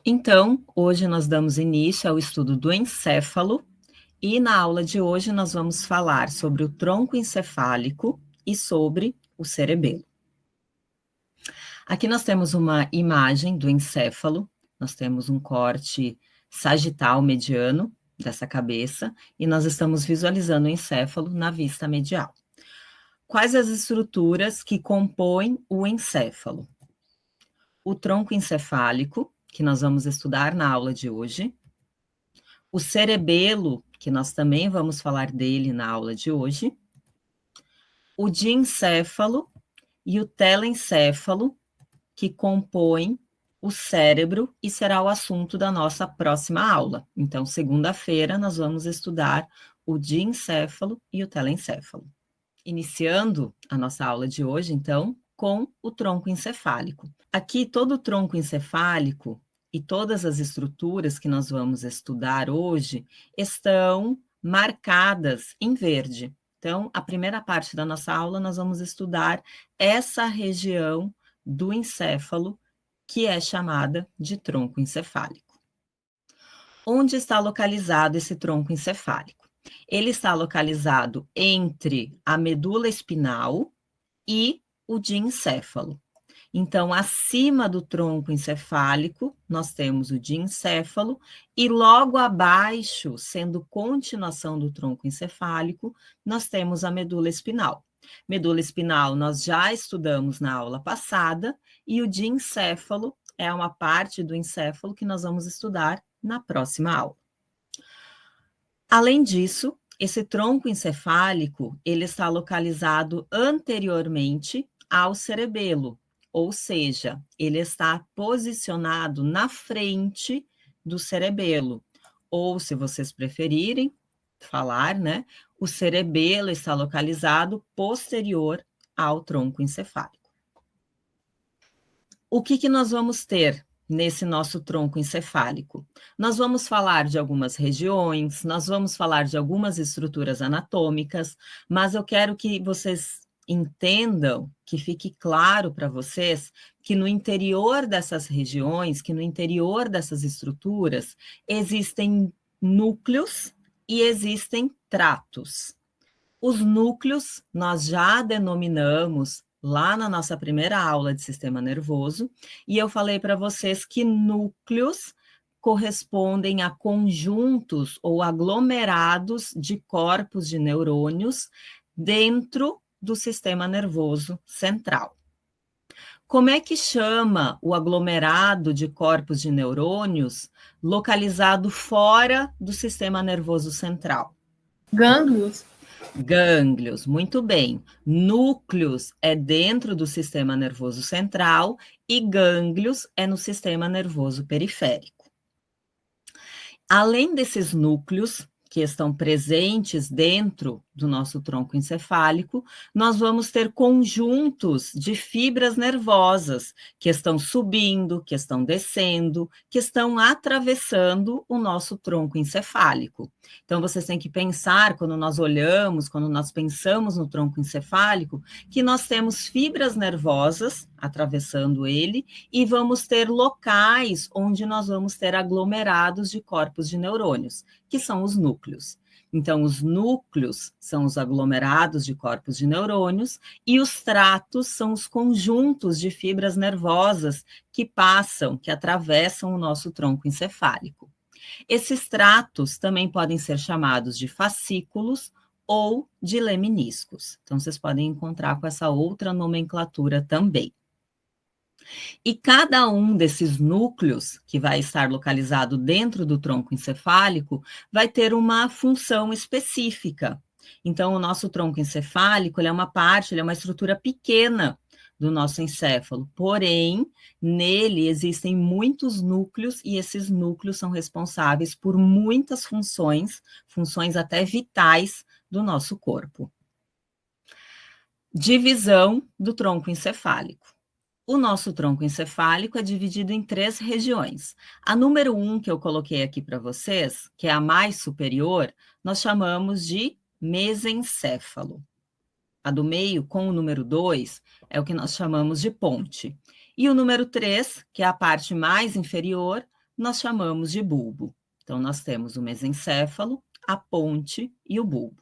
Então, hoje nós damos início ao estudo do encéfalo e na aula de hoje nós vamos falar sobre o tronco encefálico e sobre o cerebelo. Aqui nós temos uma imagem do encéfalo, nós temos um corte sagital mediano dessa cabeça e nós estamos visualizando o encéfalo na vista medial. Quais as estruturas que compõem o encéfalo? O tronco encefálico, que nós vamos estudar na aula de hoje, o cerebelo, que nós também vamos falar dele na aula de hoje, o diencéfalo e o telencéfalo, que compõem o cérebro e será o assunto da nossa próxima aula. Então, segunda-feira, nós vamos estudar o diencéfalo e o telencéfalo. Iniciando a nossa aula de hoje, então, com o tronco encefálico. Aqui, todo o tronco encefálico e todas as estruturas que nós vamos estudar hoje estão marcadas em verde. Então, a primeira parte da nossa aula, nós vamos estudar essa região do encéfalo, que é chamada de tronco encefálico. Onde está localizado esse tronco encefálico? Ele está localizado entre a medula espinal e o diencéfalo. Então, acima do tronco encefálico, nós temos o diencéfalo, e logo abaixo, sendo continuação do tronco encefálico, nós temos a medula espinal. Medula espinal nós já estudamos na aula passada, e o diencéfalo é uma parte do encéfalo que nós vamos estudar na próxima aula. Além disso, esse tronco encefálico, ele está localizado anteriormente ao cerebelo, ou seja, ele está posicionado na frente do cerebelo, ou se vocês preferirem falar, né, o cerebelo está localizado posterior ao tronco encefálico. O que nós vamos ter nesse nosso tronco encefálico? Nós vamos falar de algumas regiões, nós vamos falar de algumas estruturas anatômicas, mas eu quero que vocês entendam, que fique claro para vocês, que no interior dessas regiões, que no interior dessas estruturas, existem núcleos e existem tratos. Os núcleos nós já denominamos lá na nossa primeira aula de sistema nervoso, e eu falei para vocês que núcleos correspondem a conjuntos ou aglomerados de corpos de neurônios dentro do sistema nervoso central. Como é que chama o aglomerado de corpos de neurônios localizado fora do sistema nervoso central? Gânglios. Gânglios, muito bem. Núcleos é dentro do sistema nervoso central e gânglios é no sistema nervoso periférico. Além desses núcleos, que estão presentes dentro do nosso tronco encefálico, nós vamos ter conjuntos de fibras nervosas que estão subindo, que estão descendo, que estão atravessando o nosso tronco encefálico. Então, vocês têm que pensar, quando nós olhamos, quando nós pensamos no tronco encefálico, que nós temos fibras nervosas atravessando ele e vamos ter locais onde nós vamos ter aglomerados de corpos de neurônios, que são os núcleos. Então, os núcleos são os aglomerados de corpos de neurônios e os tratos são os conjuntos de fibras nervosas que passam, que atravessam o nosso tronco encefálico. Esses tratos também podem ser chamados de fascículos ou de leminiscos. Então, vocês podem encontrar com essa outra nomenclatura também. E cada um desses núcleos, que vai estar localizado dentro do tronco encefálico, vai ter uma função específica. Então, o nosso tronco encefálico, ele é uma parte, ele é uma estrutura pequena do nosso encéfalo, porém, nele existem muitos núcleos e esses núcleos são responsáveis por muitas funções, funções até vitais do nosso corpo. Divisão do tronco encefálico. O nosso tronco encefálico é dividido em 3 regiões. A número 1 que eu coloquei aqui para vocês, que é a mais superior, nós chamamos de mesencéfalo. A do meio, com o número 2, é o que nós chamamos de ponte. E o número 3, que é a parte mais inferior, nós chamamos de bulbo. Então, nós temos o mesencéfalo, a ponte e o bulbo.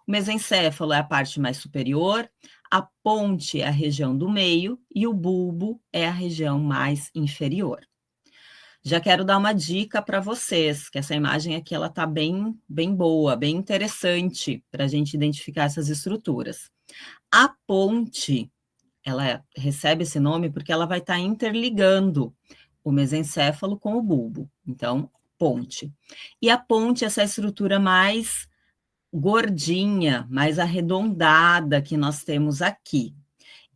O mesencéfalo é a parte mais superior, a ponte é a região do meio e o bulbo é a região mais inferior. Já quero dar uma dica para vocês, que essa imagem aqui ela está bem boa, bem interessante para a gente identificar essas estruturas. A ponte, ela recebe esse nome porque ela vai estar interligando o mesencéfalo com o bulbo. Então, ponte. E a ponte, essa estrutura mais gordinha, mais arredondada que nós temos aqui.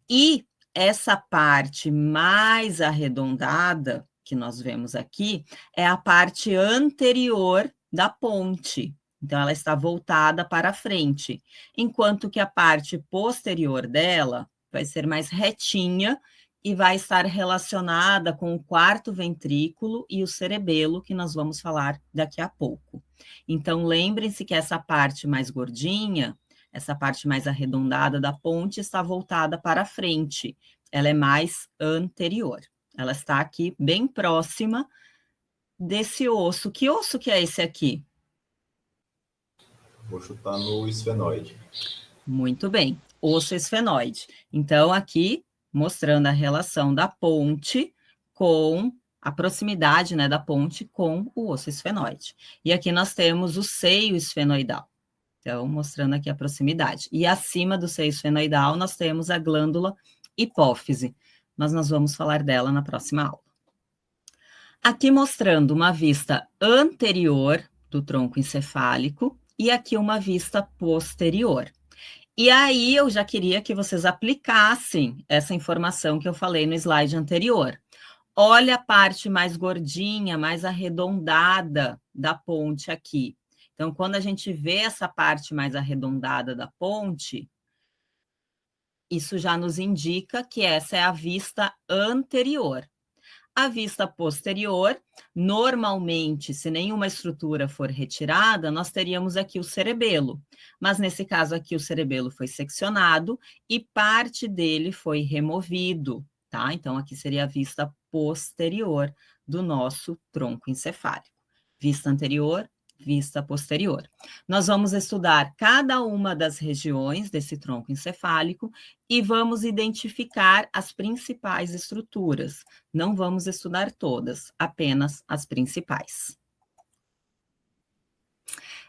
E essa parte mais arredondada que nós vemos aqui é a parte anterior da ponte. Então, ela está voltada para frente, enquanto que a parte posterior dela vai ser mais retinha e vai estar relacionada com o quarto ventrículo e o cerebelo, que nós vamos falar daqui a pouco. Então, lembrem-se que essa parte mais gordinha, essa parte mais arredondada da ponte está voltada para frente, ela é mais anterior. Ela está aqui bem próxima desse osso. Que osso que é esse aqui? Vou chutar no esfenoide. Muito bem, osso esfenoide. Então, aqui, mostrando a relação da ponte com a proximidade, né, da ponte com o osso esfenoide. E aqui nós temos o seio esfenoidal. Então, mostrando aqui a proximidade. E acima do seio esfenoidal, nós temos a glândula hipófise, mas nós vamos falar dela na próxima aula. Aqui mostrando uma vista anterior do tronco encefálico e aqui uma vista posterior. E aí eu já queria que vocês aplicassem essa informação que eu falei no slide anterior. Olha a parte mais gordinha, mais arredondada da ponte aqui. Então, quando a gente vê essa parte mais arredondada da ponte, isso já nos indica que essa é a vista anterior. A vista posterior, normalmente, se nenhuma estrutura for retirada, nós teríamos aqui o cerebelo. Mas nesse caso aqui, o cerebelo foi seccionado e parte dele foi removido, tá? Então, aqui seria a vista posterior do nosso tronco encefálico. Vista anterior, vista posterior. Nós vamos estudar cada uma das regiões desse tronco encefálico e vamos identificar as principais estruturas. Não vamos estudar todas, apenas as principais.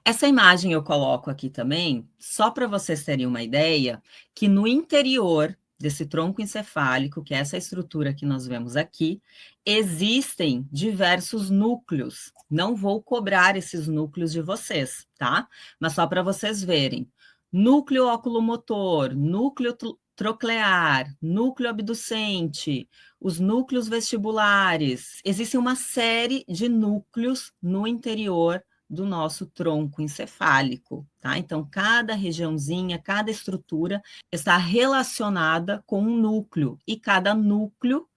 Essa imagem eu coloco aqui também, só para vocês terem uma ideia, que no interior desse tronco encefálico, que é essa estrutura que nós vemos aqui, existem diversos núcleos. Não vou cobrar esses núcleos de vocês, tá? Mas só para vocês verem. Núcleo oculomotor, núcleo troclear, núcleo abducente, os núcleos vestibulares. Existe uma série de núcleos no interior do nosso tronco encefálico, tá? Então, cada regiãozinha, cada estrutura está relacionada com um núcleo, e cada núcleo,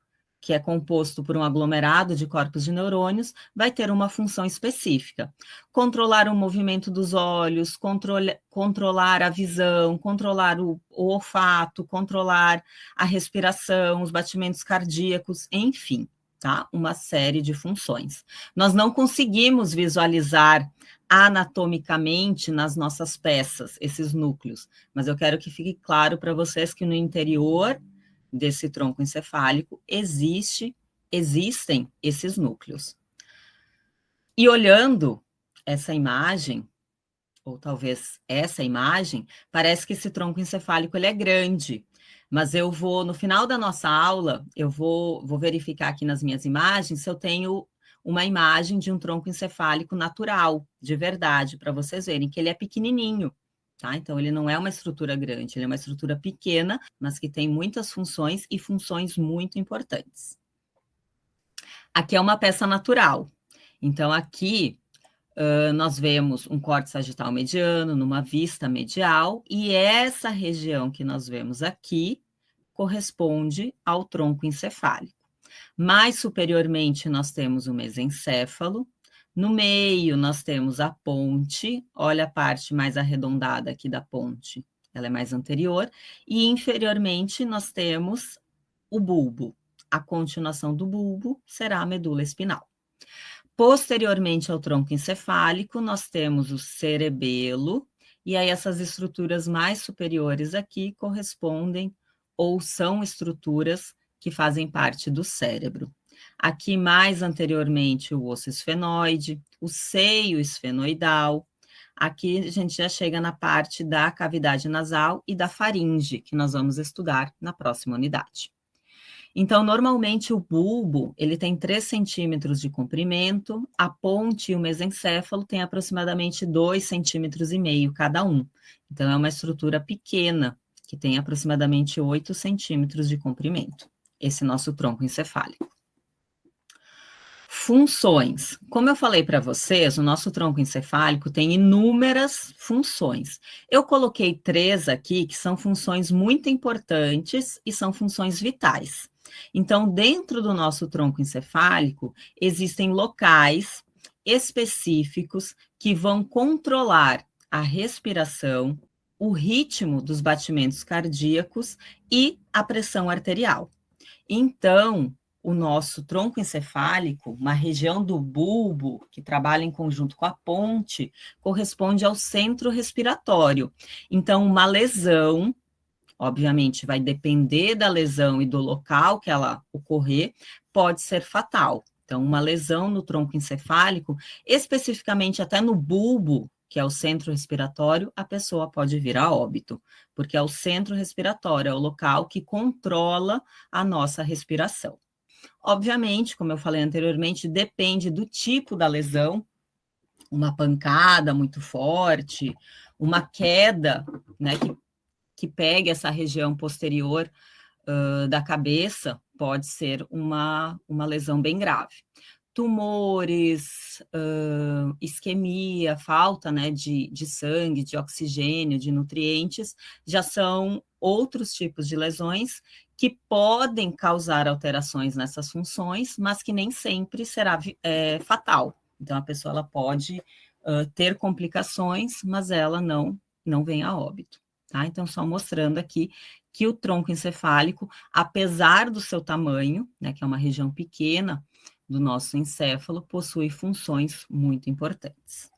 que é composto por um aglomerado de corpos de neurônios, vai ter uma função específica. Controlar o movimento dos olhos, controlar a visão, controlar o olfato, controlar a respiração, os batimentos cardíacos, enfim. Tá? Uma série de funções. Nós não conseguimos visualizar anatomicamente nas nossas peças esses núcleos, mas eu quero que fique claro para vocês que no interior desse tronco encefálico existem esses núcleos. E olhando essa imagem, ou talvez essa imagem, parece que esse tronco encefálico ele é grande. Mas eu vou, no final da nossa aula, eu vou verificar aqui nas minhas imagens se eu tenho uma imagem de um tronco encefálico natural, de verdade, para vocês verem que ele é pequenininho, tá? Então, ele não é uma estrutura grande, ele é uma estrutura pequena, mas que tem muitas funções e funções muito importantes. Aqui é uma peça natural. Então, aqui nós vemos um corte sagital mediano numa vista medial, e essa região que nós vemos aqui corresponde ao tronco encefálico. Mais superiormente, nós temos o mesencéfalo, no meio nós temos a ponte, olha a parte mais arredondada aqui da ponte, ela é mais anterior, e inferiormente nós temos o bulbo. A continuação do bulbo será a medula espinal. Posteriormente ao tronco encefálico, nós temos o cerebelo, e aí essas estruturas mais superiores aqui correspondem ou são estruturas que fazem parte do cérebro. Aqui mais anteriormente o osso esfenoide, o seio esfenoidal. Aqui a gente já chega na parte da cavidade nasal e da faringe, que nós vamos estudar na próxima unidade. Então, normalmente o bulbo, ele tem 3 centímetros de comprimento, a ponte e o mesencéfalo têm aproximadamente 2,5 centímetros cada um. Então, é uma estrutura pequena, que tem aproximadamente 8 centímetros de comprimento, esse nosso tronco encefálico. Funções. Como eu falei para vocês, o nosso tronco encefálico tem inúmeras funções. Eu coloquei 3 aqui, que são funções muito importantes e são funções vitais. Então, dentro do nosso tronco encefálico, existem locais específicos que vão controlar a respiração, o ritmo dos batimentos cardíacos e a pressão arterial. Então, o nosso tronco encefálico, uma região do bulbo, que trabalha em conjunto com a ponte, corresponde ao centro respiratório. Então, uma lesão, obviamente, vai depender da lesão e do local que ela ocorrer, pode ser fatal. Então, uma lesão no tronco encefálico, especificamente até no bulbo, que é o centro respiratório, a pessoa pode vir a óbito, porque é o centro respiratório, é o local que controla a nossa respiração. Obviamente, como eu falei anteriormente, depende do tipo da lesão, uma pancada muito forte, uma queda, né, que pegue essa região posterior da cabeça, pode ser uma lesão bem grave. Tumores, isquemia, falta, né, de sangue, de oxigênio, de nutrientes, já são outros tipos de lesões que podem causar alterações nessas funções, mas que nem sempre será fatal. Então, a pessoa ela pode ter complicações, mas ela não vem a óbito. Tá? Então, só mostrando aqui que o tronco encefálico, apesar do seu tamanho, né, que é uma região pequena do nosso encéfalo, possui funções muito importantes.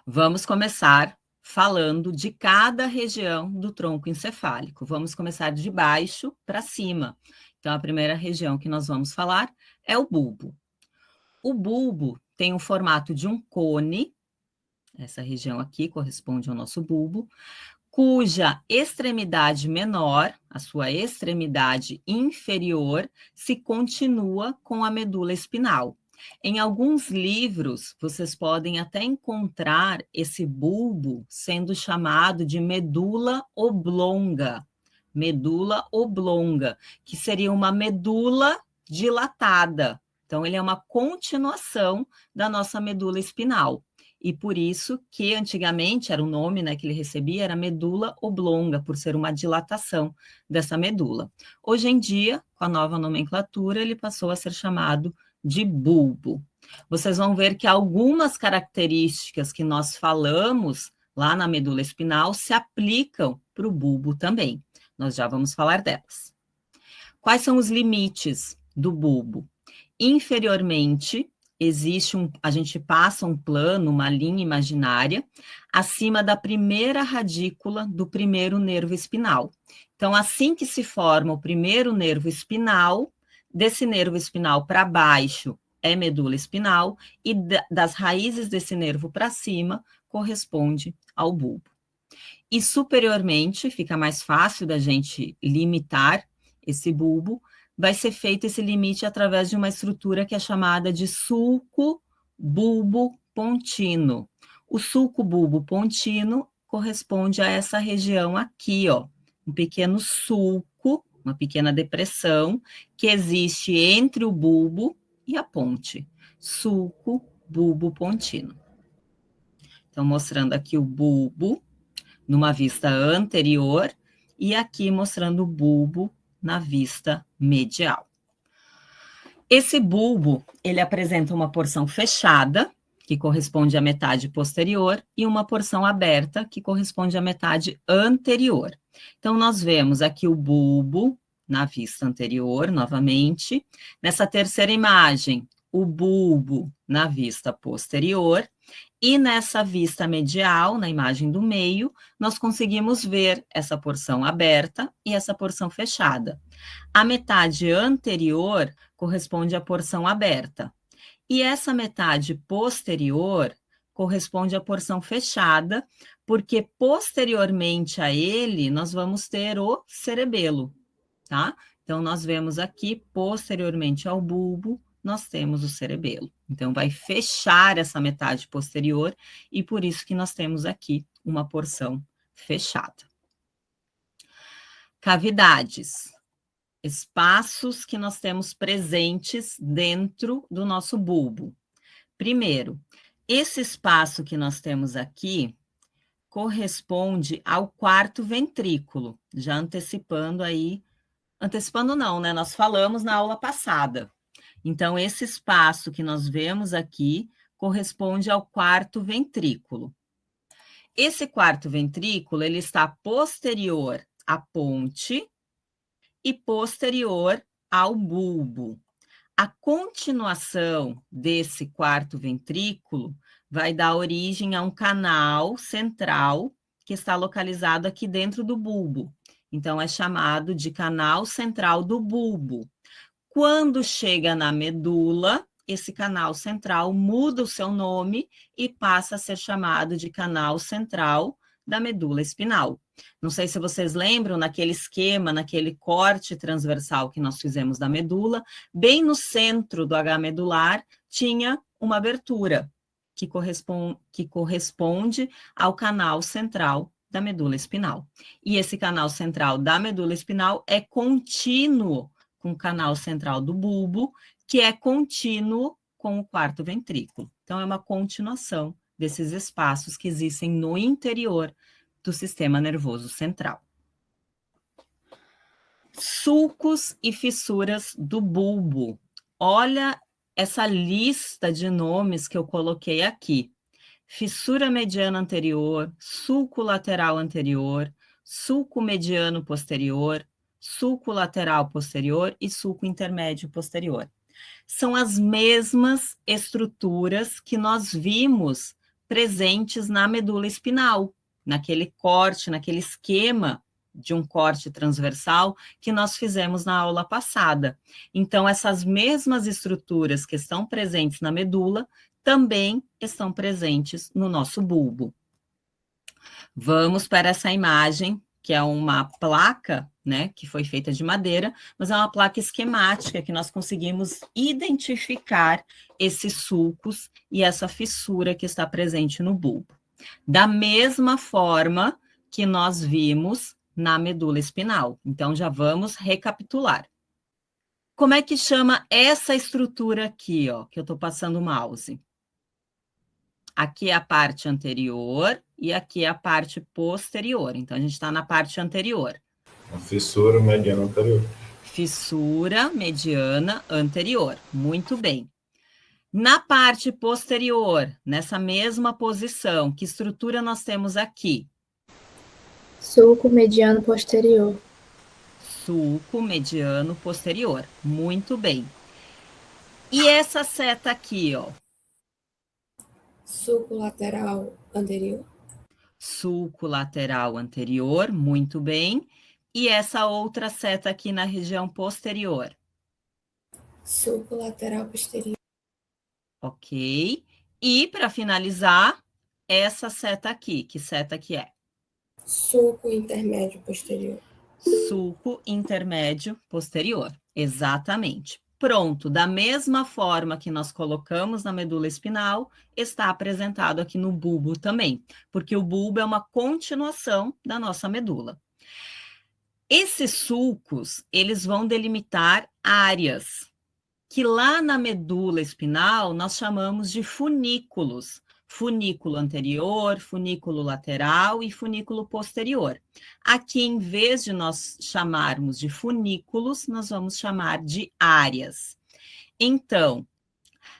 Vamos começar falando de cada região do tronco encefálico. Vamos começar de baixo para cima. Então, a primeira região que nós vamos falar é o bulbo. O bulbo tem o formato de um cone, essa região aqui corresponde ao nosso bulbo, cuja extremidade menor, a sua extremidade inferior, se continua com a medula espinal. Em alguns livros, vocês podem até encontrar esse bulbo sendo chamado de medula oblonga, que seria uma medula dilatada. Então, ele é uma continuação da nossa medula espinal. E por isso que antigamente era o nome, né, que ele recebia, era medula oblonga, por ser uma dilatação dessa medula. Hoje em dia, com a nova nomenclatura, ele passou a ser chamado de bulbo. Vocês vão ver que algumas características que nós falamos lá na medula espinal se aplicam para o bulbo também. Nós já vamos falar delas. Quais são os limites do bulbo? Inferiormente, a gente passa um plano, uma linha imaginária, acima da primeira radícula do primeiro nervo espinal. Então, assim que se forma o primeiro nervo espinal, desse nervo espinal para baixo é medula espinal, e das raízes desse nervo para cima corresponde ao bulbo. E superiormente, fica mais fácil da gente limitar esse bulbo, vai ser feito esse limite através de uma estrutura que é chamada de sulco bulbo pontino. O sulco bulbo pontino corresponde a essa região aqui, ó, um pequeno sulco, uma pequena depressão que existe entre o bulbo e a ponte. Sulco bulbo pontino. Então, mostrando aqui o bulbo numa vista anterior e aqui mostrando o bulbo na vista medial. Esse bulbo, ele apresenta uma porção fechada, que corresponde à metade posterior, e uma porção aberta, que corresponde à metade anterior. Então, nós vemos aqui o bulbo na vista anterior, novamente. Nessa terceira imagem, o bulbo na vista posterior, e nessa vista medial, na imagem do meio, nós conseguimos ver essa porção aberta e essa porção fechada. A metade anterior corresponde à porção aberta, e essa metade posterior corresponde à porção fechada, porque posteriormente a ele, nós vamos ter o cerebelo, tá? Então, nós vemos aqui, posteriormente ao bulbo, nós temos o cerebelo. Então, vai fechar essa metade posterior, e por isso que nós temos aqui uma porção fechada. Cavidades. Espaços que nós temos presentes dentro do nosso bulbo. Primeiro, esse espaço que nós temos aqui corresponde ao quarto ventrículo, já antecipando aí, antecipando não, né? Nós falamos na aula passada. Então, esse espaço que nós vemos aqui corresponde ao quarto ventrículo. Esse quarto ventrículo, ele está posterior à ponte e posterior ao bulbo. A continuação desse quarto ventrículo vai dar origem a um canal central que está localizado aqui dentro do bulbo. Então, é chamado de canal central do bulbo. Quando chega na medula, esse canal central muda o seu nome e passa a ser chamado de canal central da medula espinal. Não sei se vocês lembram, naquele esquema, naquele corte transversal que nós fizemos da medula, bem no centro do H medular tinha uma abertura que corresponde ao canal central da medula espinal. E esse canal central da medula espinal é contínuo com o canal central do bulbo, que é contínuo com o quarto ventrículo. Então, é uma continuação desses espaços que existem no interior do sistema nervoso central. Sulcos e fissuras do bulbo. Olha essa lista de nomes que eu coloquei aqui. Fissura mediana anterior, sulco lateral anterior, sulco mediano posterior, sulco lateral posterior e sulco intermédio posterior. São as mesmas estruturas que nós vimos presentes na medula espinal, naquele corte, naquele esquema de um corte transversal que nós fizemos na aula passada. Então, essas mesmas estruturas que estão presentes na medula também estão presentes no nosso bulbo. Vamos para essa imagem, que é uma placa, né, que foi feita de madeira, mas é uma placa esquemática que nós conseguimos identificar esses sulcos e essa fissura que está presente no bulbo. Da mesma forma que nós vimos na medula espinal. Então, já vamos recapitular. Como é que chama essa estrutura aqui, ó, que eu estou passando o mouse? Aqui é a parte anterior e aqui é a parte posterior. Então, a gente está na parte anterior. A fissura mediana anterior. Fissura mediana anterior. Muito bem. Na parte posterior, nessa mesma posição, que estrutura nós temos aqui? Sulco mediano posterior. Sulco mediano posterior. Muito bem. E essa seta aqui, ó? Sulco lateral anterior. Sulco lateral anterior, muito bem. E essa outra seta aqui na região posterior? Sulco lateral posterior. Ok. E, para finalizar, essa seta aqui. Que seta que é? Sulco intermédio posterior. Sulco intermédio posterior. Exatamente. Pronto, da mesma forma que nós colocamos na medula espinal, está apresentado aqui no bulbo também, porque o bulbo é uma continuação da nossa medula. Esses sulcos, eles vão delimitar áreas, que lá na medula espinal nós chamamos de funículos. Funículo anterior, funículo lateral e funículo posterior. Aqui, em vez de nós chamarmos de funículos, nós vamos chamar de áreas. Então,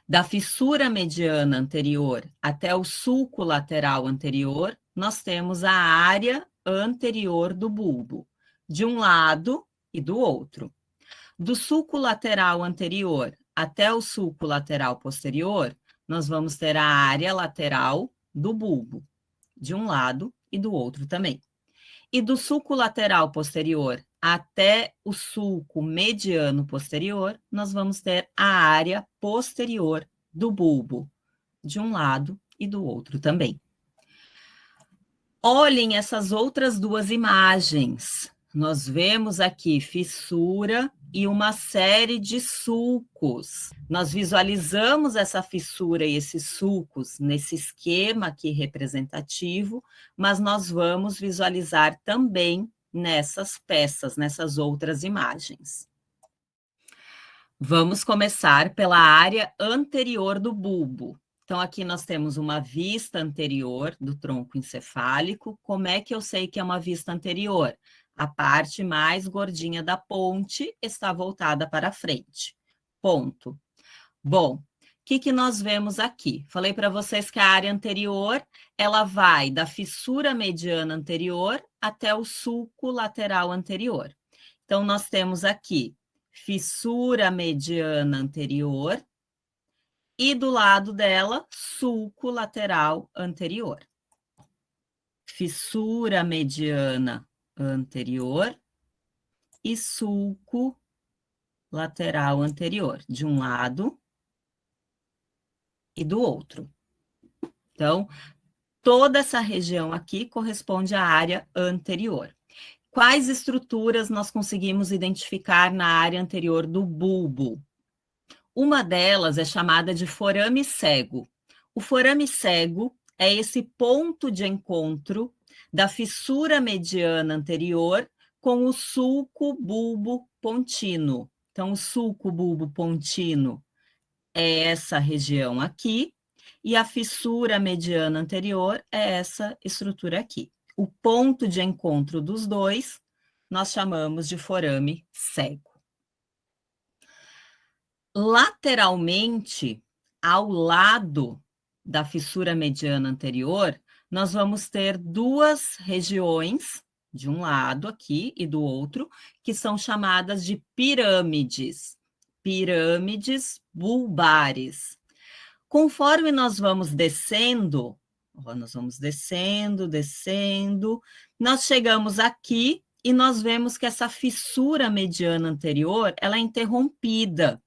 da fissura mediana anterior até o sulco lateral anterior, nós temos a área anterior do bulbo, de um lado e do outro. Do sulco lateral anterior até o sulco lateral posterior, nós vamos ter a área lateral do bulbo, de um lado e do outro também. E do sulco lateral posterior até o sulco mediano posterior, nós vamos ter a área posterior do bulbo, de um lado e do outro também. Olhem essas outras duas imagens. Nós vemos aqui fissura e uma série de sulcos. Nós visualizamos essa fissura e esses sulcos nesse esquema aqui representativo, mas nós vamos visualizar também nessas peças, nessas outras imagens. Vamos começar pela área anterior do bulbo. Então, aqui nós temos uma vista anterior do tronco encefálico. Como é que eu sei que é uma vista anterior? A parte mais gordinha da ponte está voltada para frente. Ponto. Bom, o que nós vemos aqui? Falei para vocês que a área anterior, ela vai da fissura mediana anterior até o sulco lateral anterior. Então, nós temos aqui fissura mediana anterior, e do lado dela, sulco lateral anterior. Fissura mediana anterior e sulco lateral anterior, de um lado e do outro. Então, toda essa região aqui corresponde à área anterior. Quais estruturas nós conseguimos identificar na área anterior do bulbo? Uma delas é chamada de forame cego. O forame cego é esse ponto de encontro da fissura mediana anterior com o sulco bulbo pontino. Então, o sulco bulbo pontino é essa região aqui, e a fissura mediana anterior é essa estrutura aqui. O ponto de encontro dos dois nós chamamos de forame cego. Lateralmente, ao lado da fissura mediana anterior, nós vamos ter duas regiões, de um lado aqui e do outro, que são chamadas de pirâmides. Pirâmides bulbares. Conforme nós vamos descendo, nós chegamos aqui e nós vemos que essa fissura mediana anterior, ela é interrompida.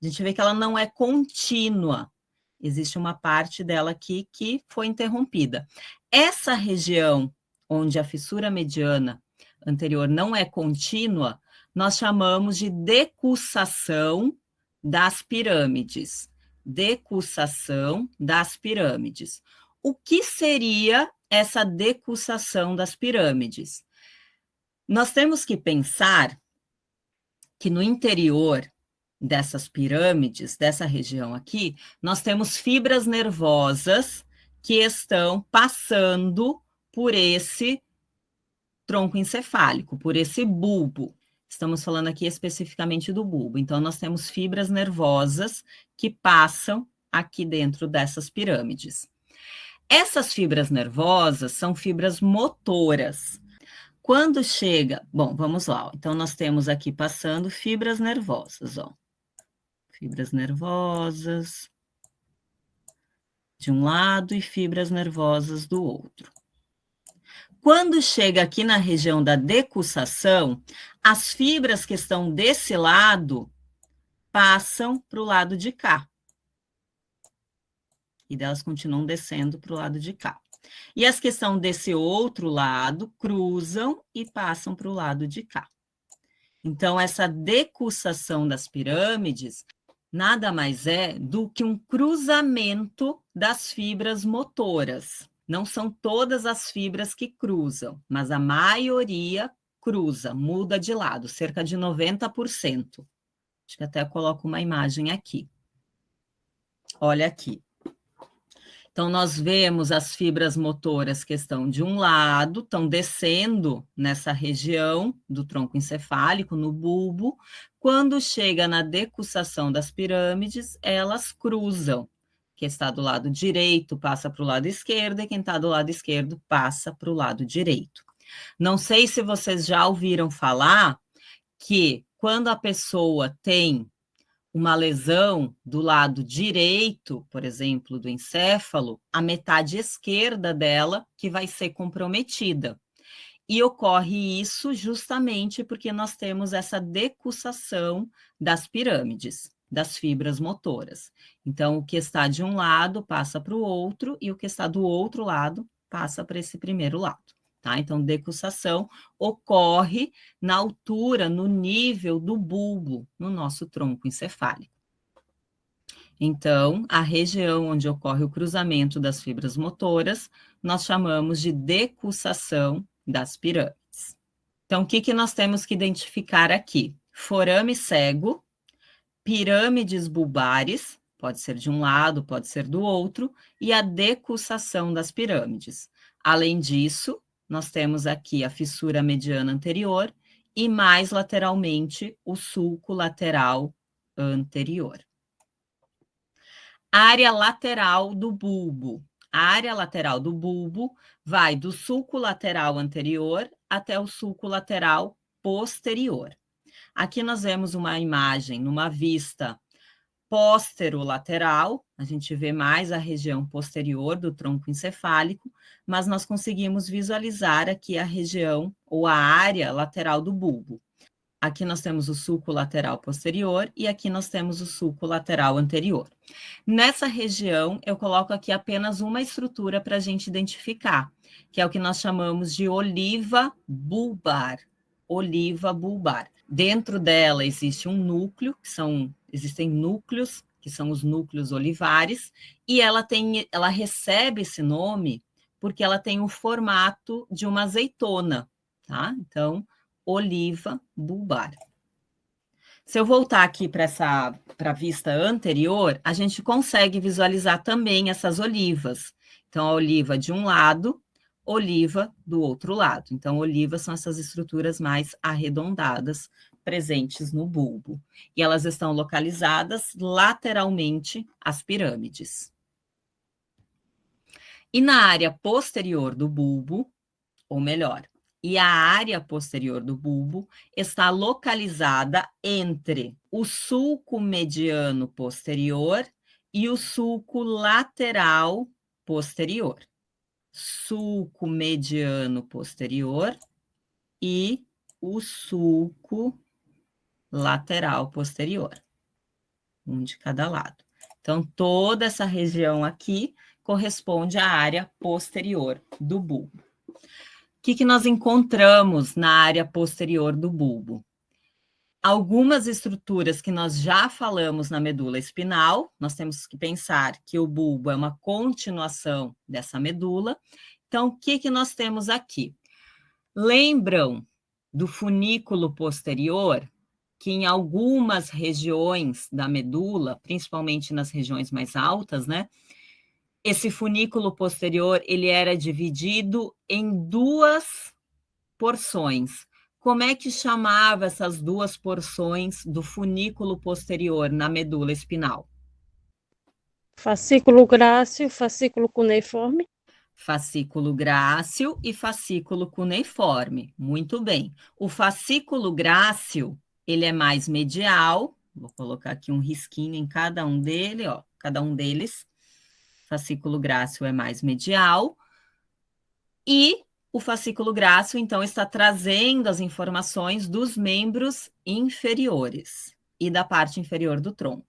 A gente vê que ela não é contínua. Existe uma parte dela aqui que foi interrompida. Essa região onde a fissura mediana anterior não é contínua, nós chamamos de decussação das pirâmides. Decussação das pirâmides. O que seria essa decussação das pirâmides? Nós temos que pensar que no interior dessas pirâmides, dessa região aqui, nós temos fibras nervosas que estão passando por esse tronco encefálico, por esse bulbo. Estamos falando aqui especificamente do bulbo. Então, nós temos fibras nervosas que passam aqui dentro dessas pirâmides. Essas fibras nervosas são fibras motoras. Quando chega... Bom, vamos lá. Então, nós temos aqui passando fibras nervosas, ó. Fibras nervosas de um lado e fibras nervosas do outro. Quando chega aqui na região da decussação, as fibras que estão desse lado passam para o lado de cá. E delas continuam descendo para o lado de cá. E as que estão desse outro lado cruzam e passam para o lado de cá. Então, essa decussação das pirâmides nada mais é do que um cruzamento das fibras motoras. Não são todas as fibras que cruzam, mas a maioria cruza, muda de lado, cerca de 90%. Acho que até eu coloco uma imagem aqui. Olha aqui. Então, nós vemos as fibras motoras que estão de um lado, estão descendo nessa região do tronco encefálico, no bulbo. Quando chega na decussação das pirâmides, elas cruzam. Quem está do lado direito passa para o lado esquerdo, e quem está do lado esquerdo passa para o lado direito. Não sei se vocês já ouviram falar que quando a pessoa tem uma lesão do lado direito, por exemplo, do encéfalo, a metade esquerda dela que vai ser comprometida. E ocorre isso justamente porque nós temos essa decussação das pirâmides, das fibras motoras. Então, o que está de um lado passa para o outro e o que está do outro lado passa para esse primeiro lado. Tá? Então, decussação ocorre na altura, no nível do bulbo, no nosso tronco encefálico. Então, a região onde ocorre o cruzamento das fibras motoras, nós chamamos de decussação das pirâmides. Então, o que nós temos que identificar aqui? Forame cego, pirâmides bulbares, pode ser de um lado, pode ser do outro, e a decussação das pirâmides. Além disso, nós temos aqui a fissura mediana anterior e mais lateralmente o sulco lateral anterior. Área lateral do bulbo. A área lateral do bulbo vai do sulco lateral anterior até o sulco lateral posterior. Aqui nós vemos uma imagem numa vista posterolateral, a gente vê mais a região posterior do tronco encefálico, mas nós conseguimos visualizar aqui a região ou a área lateral do bulbo. Aqui nós temos o sulco lateral posterior e aqui nós temos o sulco lateral anterior. Nessa região, eu coloco aqui apenas uma estrutura para a gente identificar, que é o que nós chamamos de oliva bulbar. Oliva bulbar. Dentro dela existe um núcleo, existem núcleos, que são os núcleos olivares, e ela recebe esse nome porque ela tem o formato de uma azeitona, tá? Então, oliva bulbar. Se eu voltar aqui para a vista anterior, a gente consegue visualizar também essas olivas. Então, a oliva de um lado, oliva do outro lado. Então, olivas são essas estruturas mais arredondadas presentes no bulbo. E elas estão localizadas lateralmente às pirâmides. E na área posterior do bulbo, ou melhor, e a área posterior do bulbo está localizada entre o sulco mediano posterior e o sulco lateral posterior. Sulco mediano posterior e o sulco lateral posterior. Um de cada lado. Então, toda essa região aqui corresponde à área posterior do bulbo. O que nós encontramos na área posterior do bulbo? Algumas estruturas que nós já falamos na medula espinal, nós temos que pensar que o bulbo é uma continuação dessa medula. Então, o que nós temos aqui? Lembram do funículo posterior, que em algumas regiões da medula, principalmente nas regiões mais altas, né? Esse funículo posterior, ele era dividido em duas porções. Como é que chamava essas duas porções do funículo posterior na medula espinal? Fascículo grácil, fascículo cuneiforme. Fascículo grácil e fascículo cuneiforme. Muito bem. O fascículo grácil, ele é mais medial. Vou colocar aqui um risquinho em cada um dele, ó, cada um deles. Fascículo grácil é mais medial. E o fascículo grácil, então, está trazendo as informações dos membros inferiores e da parte inferior do tronco.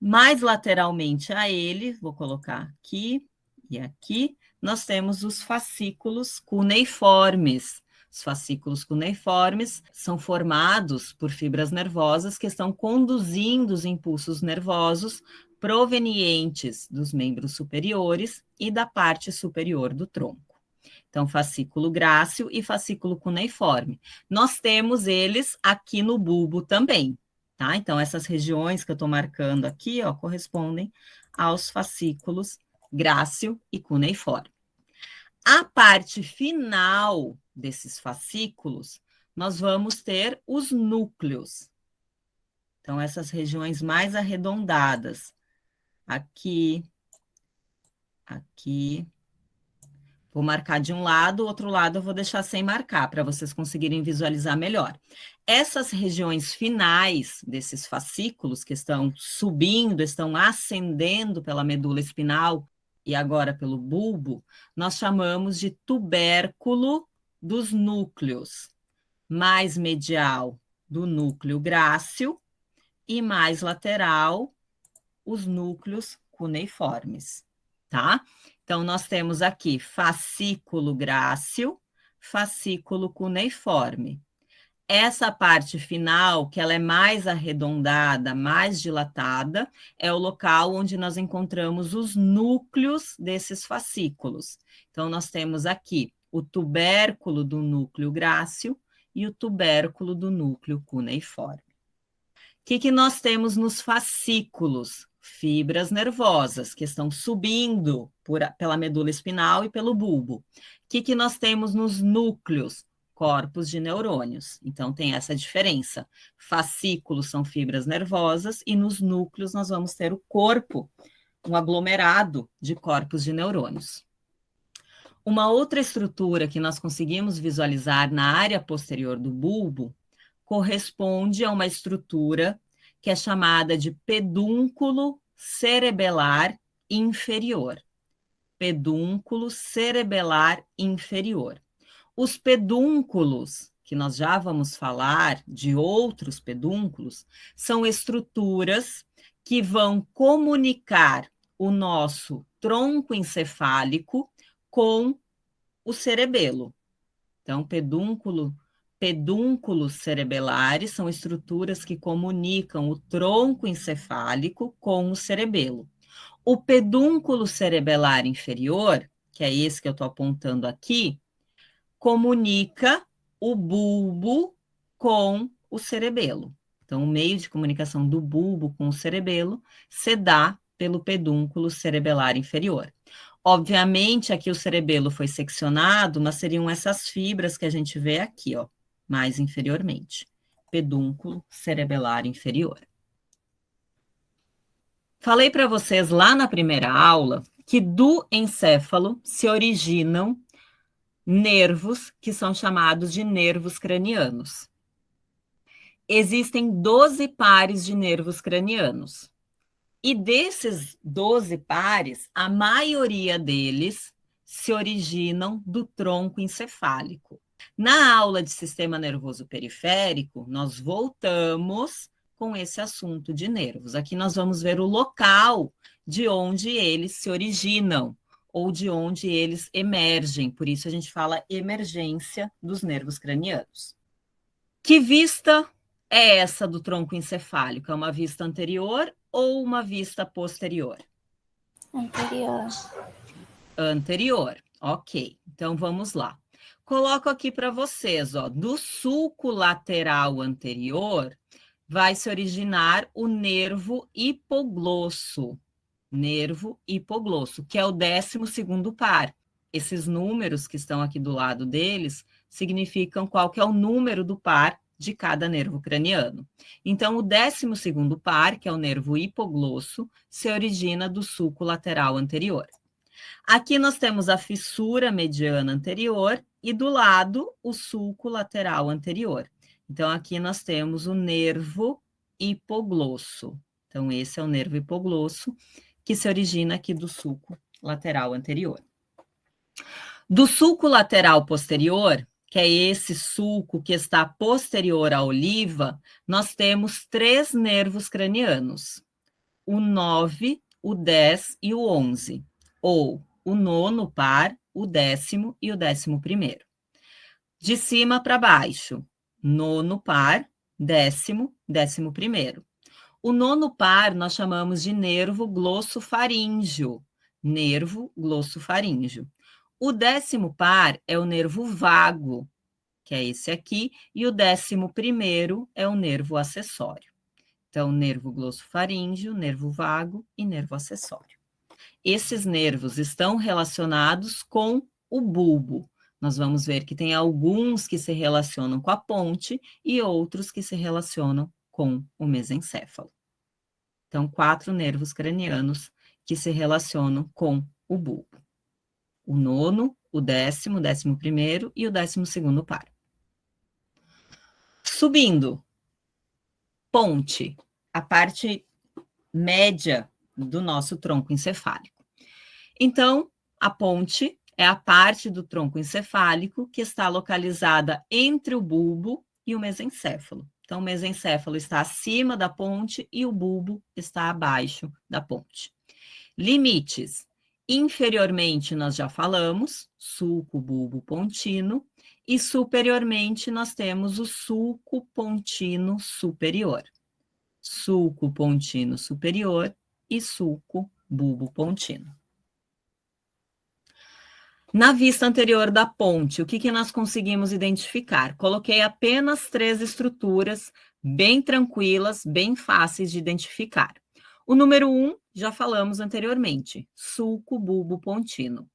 Mais lateralmente a ele, vou colocar aqui e aqui, nós temos os fascículos cuneiformes. Os fascículos cuneiformes são formados por fibras nervosas que estão conduzindo os impulsos nervosos provenientes dos membros superiores e da parte superior do tronco. Então, fascículo grácil e fascículo cuneiforme. Nós temos eles aqui no bulbo também, tá? Então, essas regiões que eu estou marcando aqui, ó, correspondem aos fascículos grácil e cuneiforme. A parte final desses fascículos, nós vamos ter os núcleos. Então, essas regiões mais arredondadas, aqui, aqui, Vou marcar de um lado, o outro lado eu vou deixar sem marcar, para vocês conseguirem visualizar melhor. Essas regiões finais desses fascículos, que estão subindo, estão ascendendo pela medula espinal e agora pelo bulbo, nós chamamos de tubérculo dos núcleos, mais medial do núcleo grácil e mais lateral os núcleos cuneiformes, tá? Então, nós temos aqui fascículo grácil, fascículo cuneiforme. Essa parte final, que ela é mais arredondada, mais dilatada, é o local onde nós encontramos os núcleos desses fascículos. Então, nós temos aqui o tubérculo do núcleo grácil e o tubérculo do núcleo cuneiforme. O que nós temos nos fascículos? Fibras nervosas, que estão subindo pela medula espinal e pelo bulbo. O que nós temos nos núcleos? Corpos de neurônios. Então, tem essa diferença. Fascículos são fibras nervosas e nos núcleos nós vamos ter o corpo, um aglomerado de corpos de neurônios. Uma outra estrutura que nós conseguimos visualizar na área posterior do bulbo corresponde a uma estrutura que é chamada de pedúnculo cerebelar inferior. Pedúnculo cerebelar inferior. Os pedúnculos, que nós já vamos falar de outros pedúnculos, são estruturas que vão comunicar o nosso tronco encefálico com o cerebelo. Então, pedúnculos cerebelares são estruturas que comunicam o tronco encefálico com o cerebelo. O pedúnculo cerebelar inferior, que é esse que eu estou apontando aqui, comunica o bulbo com o cerebelo. Então, o meio de comunicação do bulbo com o cerebelo se dá pelo pedúnculo cerebelar inferior. Obviamente, aqui o cerebelo foi seccionado, mas seriam essas fibras que a gente vê aqui, ó, mais inferiormente. Pedúnculo cerebelar inferior. Falei para vocês lá na primeira aula que do encéfalo se originam nervos que são chamados de nervos cranianos. Existem 12 pares de nervos cranianos. E desses 12 pares, a maioria deles se originam do tronco encefálico. Na aula de sistema nervoso periférico, nós voltamos com esse assunto de nervos. Aqui nós vamos ver o local de onde eles se originam ou de onde eles emergem. Por isso a gente fala emergência dos nervos cranianos. Que vista é essa do tronco encefálico? É uma vista anterior ou uma vista posterior? Anterior. Anterior, ok. Então, vamos lá. Coloco aqui para vocês, ó, do sulco lateral anterior, vai se originar o nervo hipoglosso. Nervo hipoglosso, que é o 12º par. Esses números que estão aqui do lado deles significam qual que é o número do par de cada nervo craniano. Então, o 12º par, que é o nervo hipoglosso, se origina do sulco lateral anterior. Aqui nós temos a fissura mediana anterior e do lado o sulco lateral anterior. Então, aqui nós temos o nervo hipoglosso. Então, esse é o nervo hipoglosso que se origina aqui do sulco lateral anterior. Do sulco lateral posterior, que é esse sulco que está posterior à oliva, nós temos 3 nervos cranianos, o 9, o 10 e o 11, ou o 9º par, o 10º e o 11º. De cima para baixo, 9º par, 10º, 11º. O 9º par nós chamamos de nervo glossofaríngeo, nervo glossofaríngeo. O 10º par é o nervo vago, que é esse aqui, e o 11º é o nervo acessório. Então, nervo glossofaríngeo, nervo vago e nervo acessório. Esses nervos estão relacionados com o bulbo. Nós vamos ver que tem alguns que se relacionam com a ponte e outros que se relacionam com o mesencéfalo. Então, 4 nervos cranianos que se relacionam com o bulbo. o nono, o 11º e o 12º par. Subindo, ponte, a parte média do nosso tronco encefálico. Então, a ponte é a parte do tronco encefálico que está localizada entre o bulbo e o mesencéfalo. Então, o mesencéfalo está acima da ponte e o bulbo está abaixo da ponte. Limites. Inferiormente, nós já falamos, sulco, bulbo, pontino, e superiormente nós temos o sulco pontino superior. Sulco pontino superior e sulco bulbo pontino. Na vista anterior da ponte, o que nós conseguimos identificar? Coloquei apenas 3 estruturas bem tranquilas, bem fáceis de identificar. O número 1, já falamos anteriormente, sulco bulbo pontino.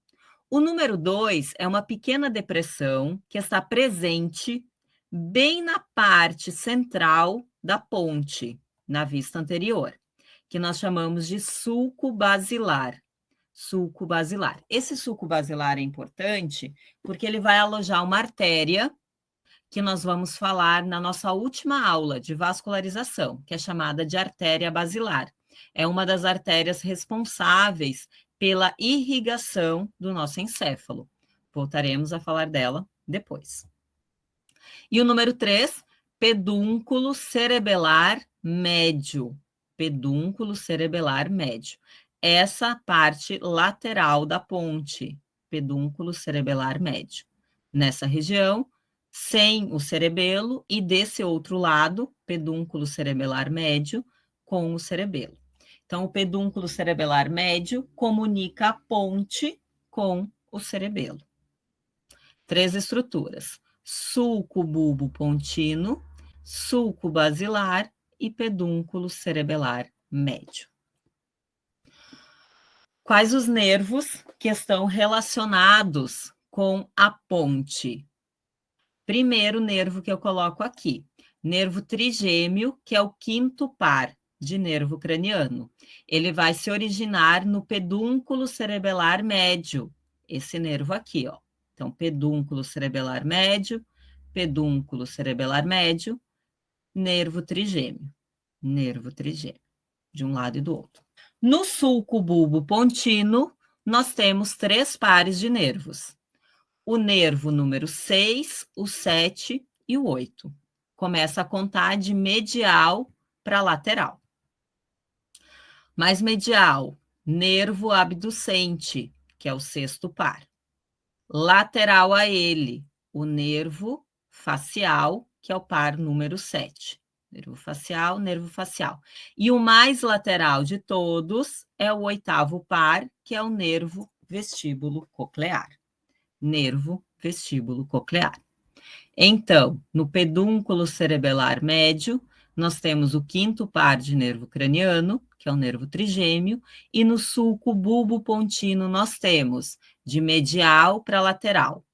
O número 2 é uma pequena depressão que está presente bem na parte central da ponte, na vista anterior, que nós chamamos de sulco basilar. Sulco basilar. Esse sulco basilar é importante porque ele vai alojar uma artéria que nós vamos falar na nossa última aula de vascularização, que é chamada de artéria basilar. É uma das artérias responsáveis pela irrigação do nosso encéfalo. Voltaremos a falar dela depois. E o número 3, pedúnculo cerebelar médio. Pedúnculo cerebelar médio. Essa parte lateral da ponte, pedúnculo cerebelar médio. Nessa região, sem o cerebelo, e desse outro lado, pedúnculo cerebelar médio com o cerebelo. Então, o pedúnculo cerebelar médio comunica a ponte com o cerebelo. 3 estruturas: sulco bulbo pontino, sulco basilar e pedúnculo cerebelar médio. Quais os nervos que estão relacionados com a ponte? Primeiro nervo que eu coloco aqui, nervo trigêmeo, que é o 5º par de nervo craniano. Ele vai se originar no pedúnculo cerebelar médio, esse nervo aqui, ó. Então, pedúnculo cerebelar médio, nervo trigêmeo, de um lado e do outro. No sulco bulbo pontino, nós temos 3 pares de nervos. O nervo número 6, o 7 e o 8. Começa a contar de medial para lateral. Mais medial, nervo abducente, que é o 6º par. Lateral a ele, o nervo facial, que é o par número 7. Nervo facial. E o mais lateral de todos é o 8º par, que é o nervo vestíbulo coclear. Nervo vestíbulo coclear. Então, no pedúnculo cerebelar médio, nós temos o 5º par de nervo craniano, que é o nervo trigêmeo, e no sulco bulbo pontino nós temos de medial para lateral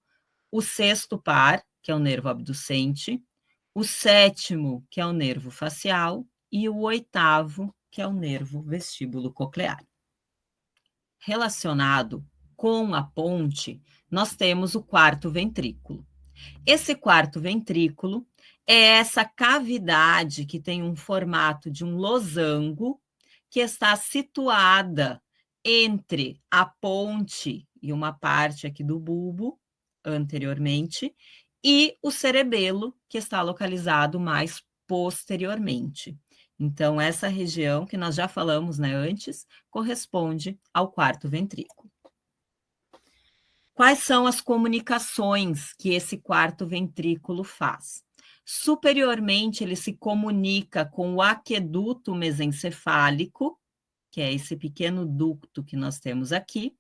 o 6º par, que é o nervo abducente, o 7º, que é o nervo facial, e o 8º, que é o nervo vestíbulo coclear. Relacionado com a ponte, nós temos o 4º ventrículo. Esse 4º ventrículo é essa cavidade que tem um formato de um losango, que está situada entre a ponte e uma parte aqui do bulbo, anteriormente, e o cerebelo, que está localizado mais posteriormente. Então, essa região que nós já falamos, né, antes, corresponde ao 4º ventrículo. Quais são as comunicações que esse 4º ventrículo faz? Superiormente, ele se comunica com o aqueduto mesencefálico, que é esse pequeno ducto que nós temos aqui,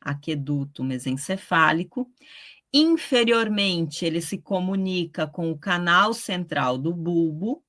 aqueduto mesencefálico. Inferiormente, ele se comunica com o canal central do bulbo.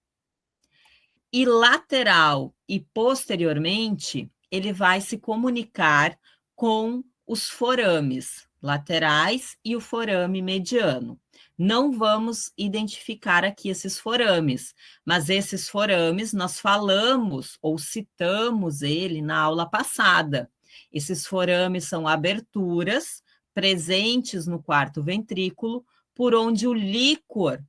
E lateral e posteriormente, ele vai se comunicar com os forames laterais e o forame mediano. Não vamos identificar aqui esses forames, mas esses forames nós falamos ou citamos ele na aula passada. Esses forames são aberturas presentes no quarto ventrículo, por onde o líquor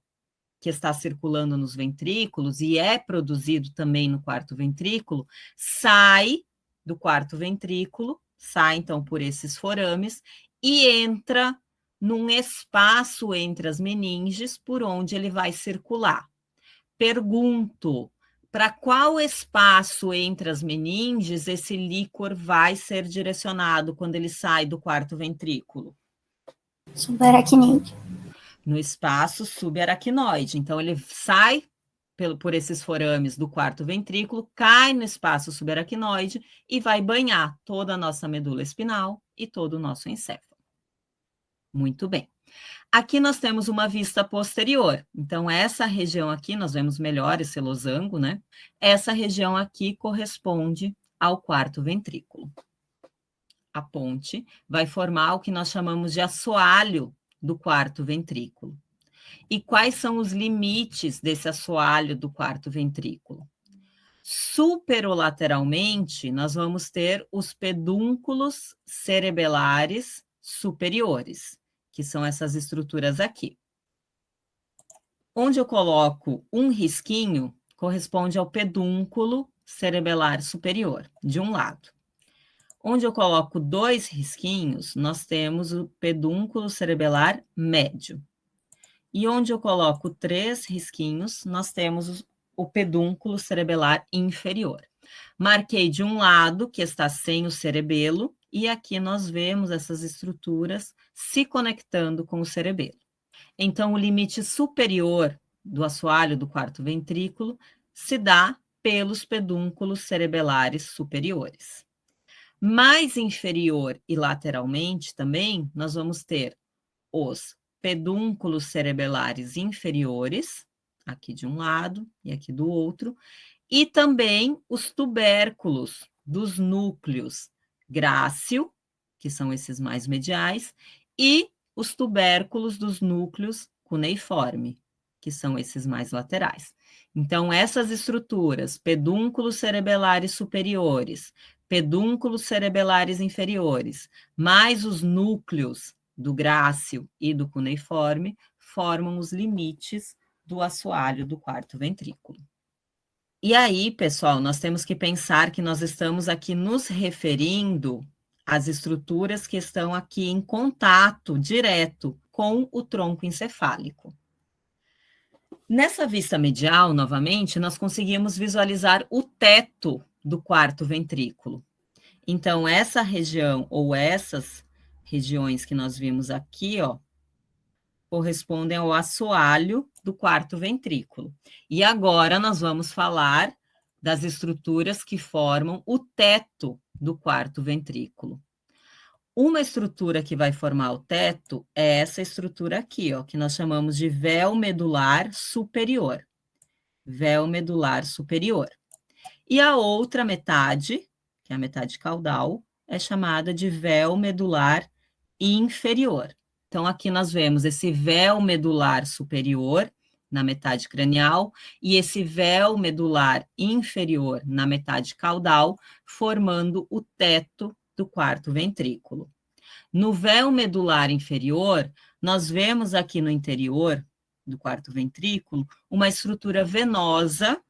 que está circulando nos ventrículos e é produzido também no quarto ventrículo, sai do quarto ventrículo, sai então por esses forames e entra num espaço entre as meninges por onde ele vai circular. Pergunto, para qual espaço entre as meninges esse líquor vai ser direcionado quando ele sai do quarto ventrículo? Subaracnoide. No espaço subaracnoide. Então, ele sai por esses forames do quarto ventrículo, cai no espaço subaracnoide e vai banhar toda a nossa medula espinal e todo o nosso encéfalo. Muito bem. Aqui nós temos uma vista posterior. Então, essa região aqui, nós vemos melhor esse losango, né? Essa região aqui corresponde ao quarto ventrículo. A ponte vai formar o que nós chamamos de assoalho do quarto ventrículo. E quais são os limites desse assoalho do quarto ventrículo? Superolateralmente, nós vamos ter os pedúnculos cerebelares superiores, que são essas estruturas aqui. Onde eu coloco um risquinho, corresponde ao pedúnculo cerebelar superior, de um lado. Onde eu coloco 2 risquinhos, nós temos o pedúnculo cerebelar médio. E onde eu coloco 3 risquinhos, nós temos o pedúnculo cerebelar inferior. Marquei de um lado, que está sem o cerebelo, e aqui nós vemos essas estruturas se conectando com o cerebelo. Então, o limite superior do assoalho do quarto ventrículo se dá pelos pedúnculos cerebelares superiores. Mais inferior e lateralmente também, nós vamos ter os pedúnculos cerebelares inferiores, aqui de um lado e aqui do outro, e também os tubérculos dos núcleos grácil, que são esses mais mediais, e os tubérculos dos núcleos cuneiforme, que são esses mais laterais. Então, essas estruturas, pedúnculos cerebelares superiores, pedúnculos cerebelares inferiores, mais os núcleos do grácil e do cuneiforme, formam os limites do assoalho do quarto ventrículo. E aí, pessoal, nós temos que pensar que nós estamos aqui nos referindo às estruturas que estão aqui em contato direto com o tronco encefálico. Nessa vista medial, novamente, nós conseguimos visualizar o teto do quarto ventrículo. Então, essa região, ou essas regiões que nós vimos aqui, ó, correspondem ao assoalho do quarto ventrículo. E agora nós vamos falar das estruturas que formam o teto do quarto ventrículo. Uma estrutura que vai formar o teto é essa estrutura aqui, ó, que nós chamamos de véu medular superior. Véu medular superior. E a outra metade, que é a metade caudal, é chamada de véu medular inferior. Então, aqui nós vemos esse véu medular superior na metade cranial e esse véu medular inferior na metade caudal, formando o teto do quarto ventrículo. No véu medular inferior, nós vemos aqui no interior do quarto ventrículo uma estrutura venosa,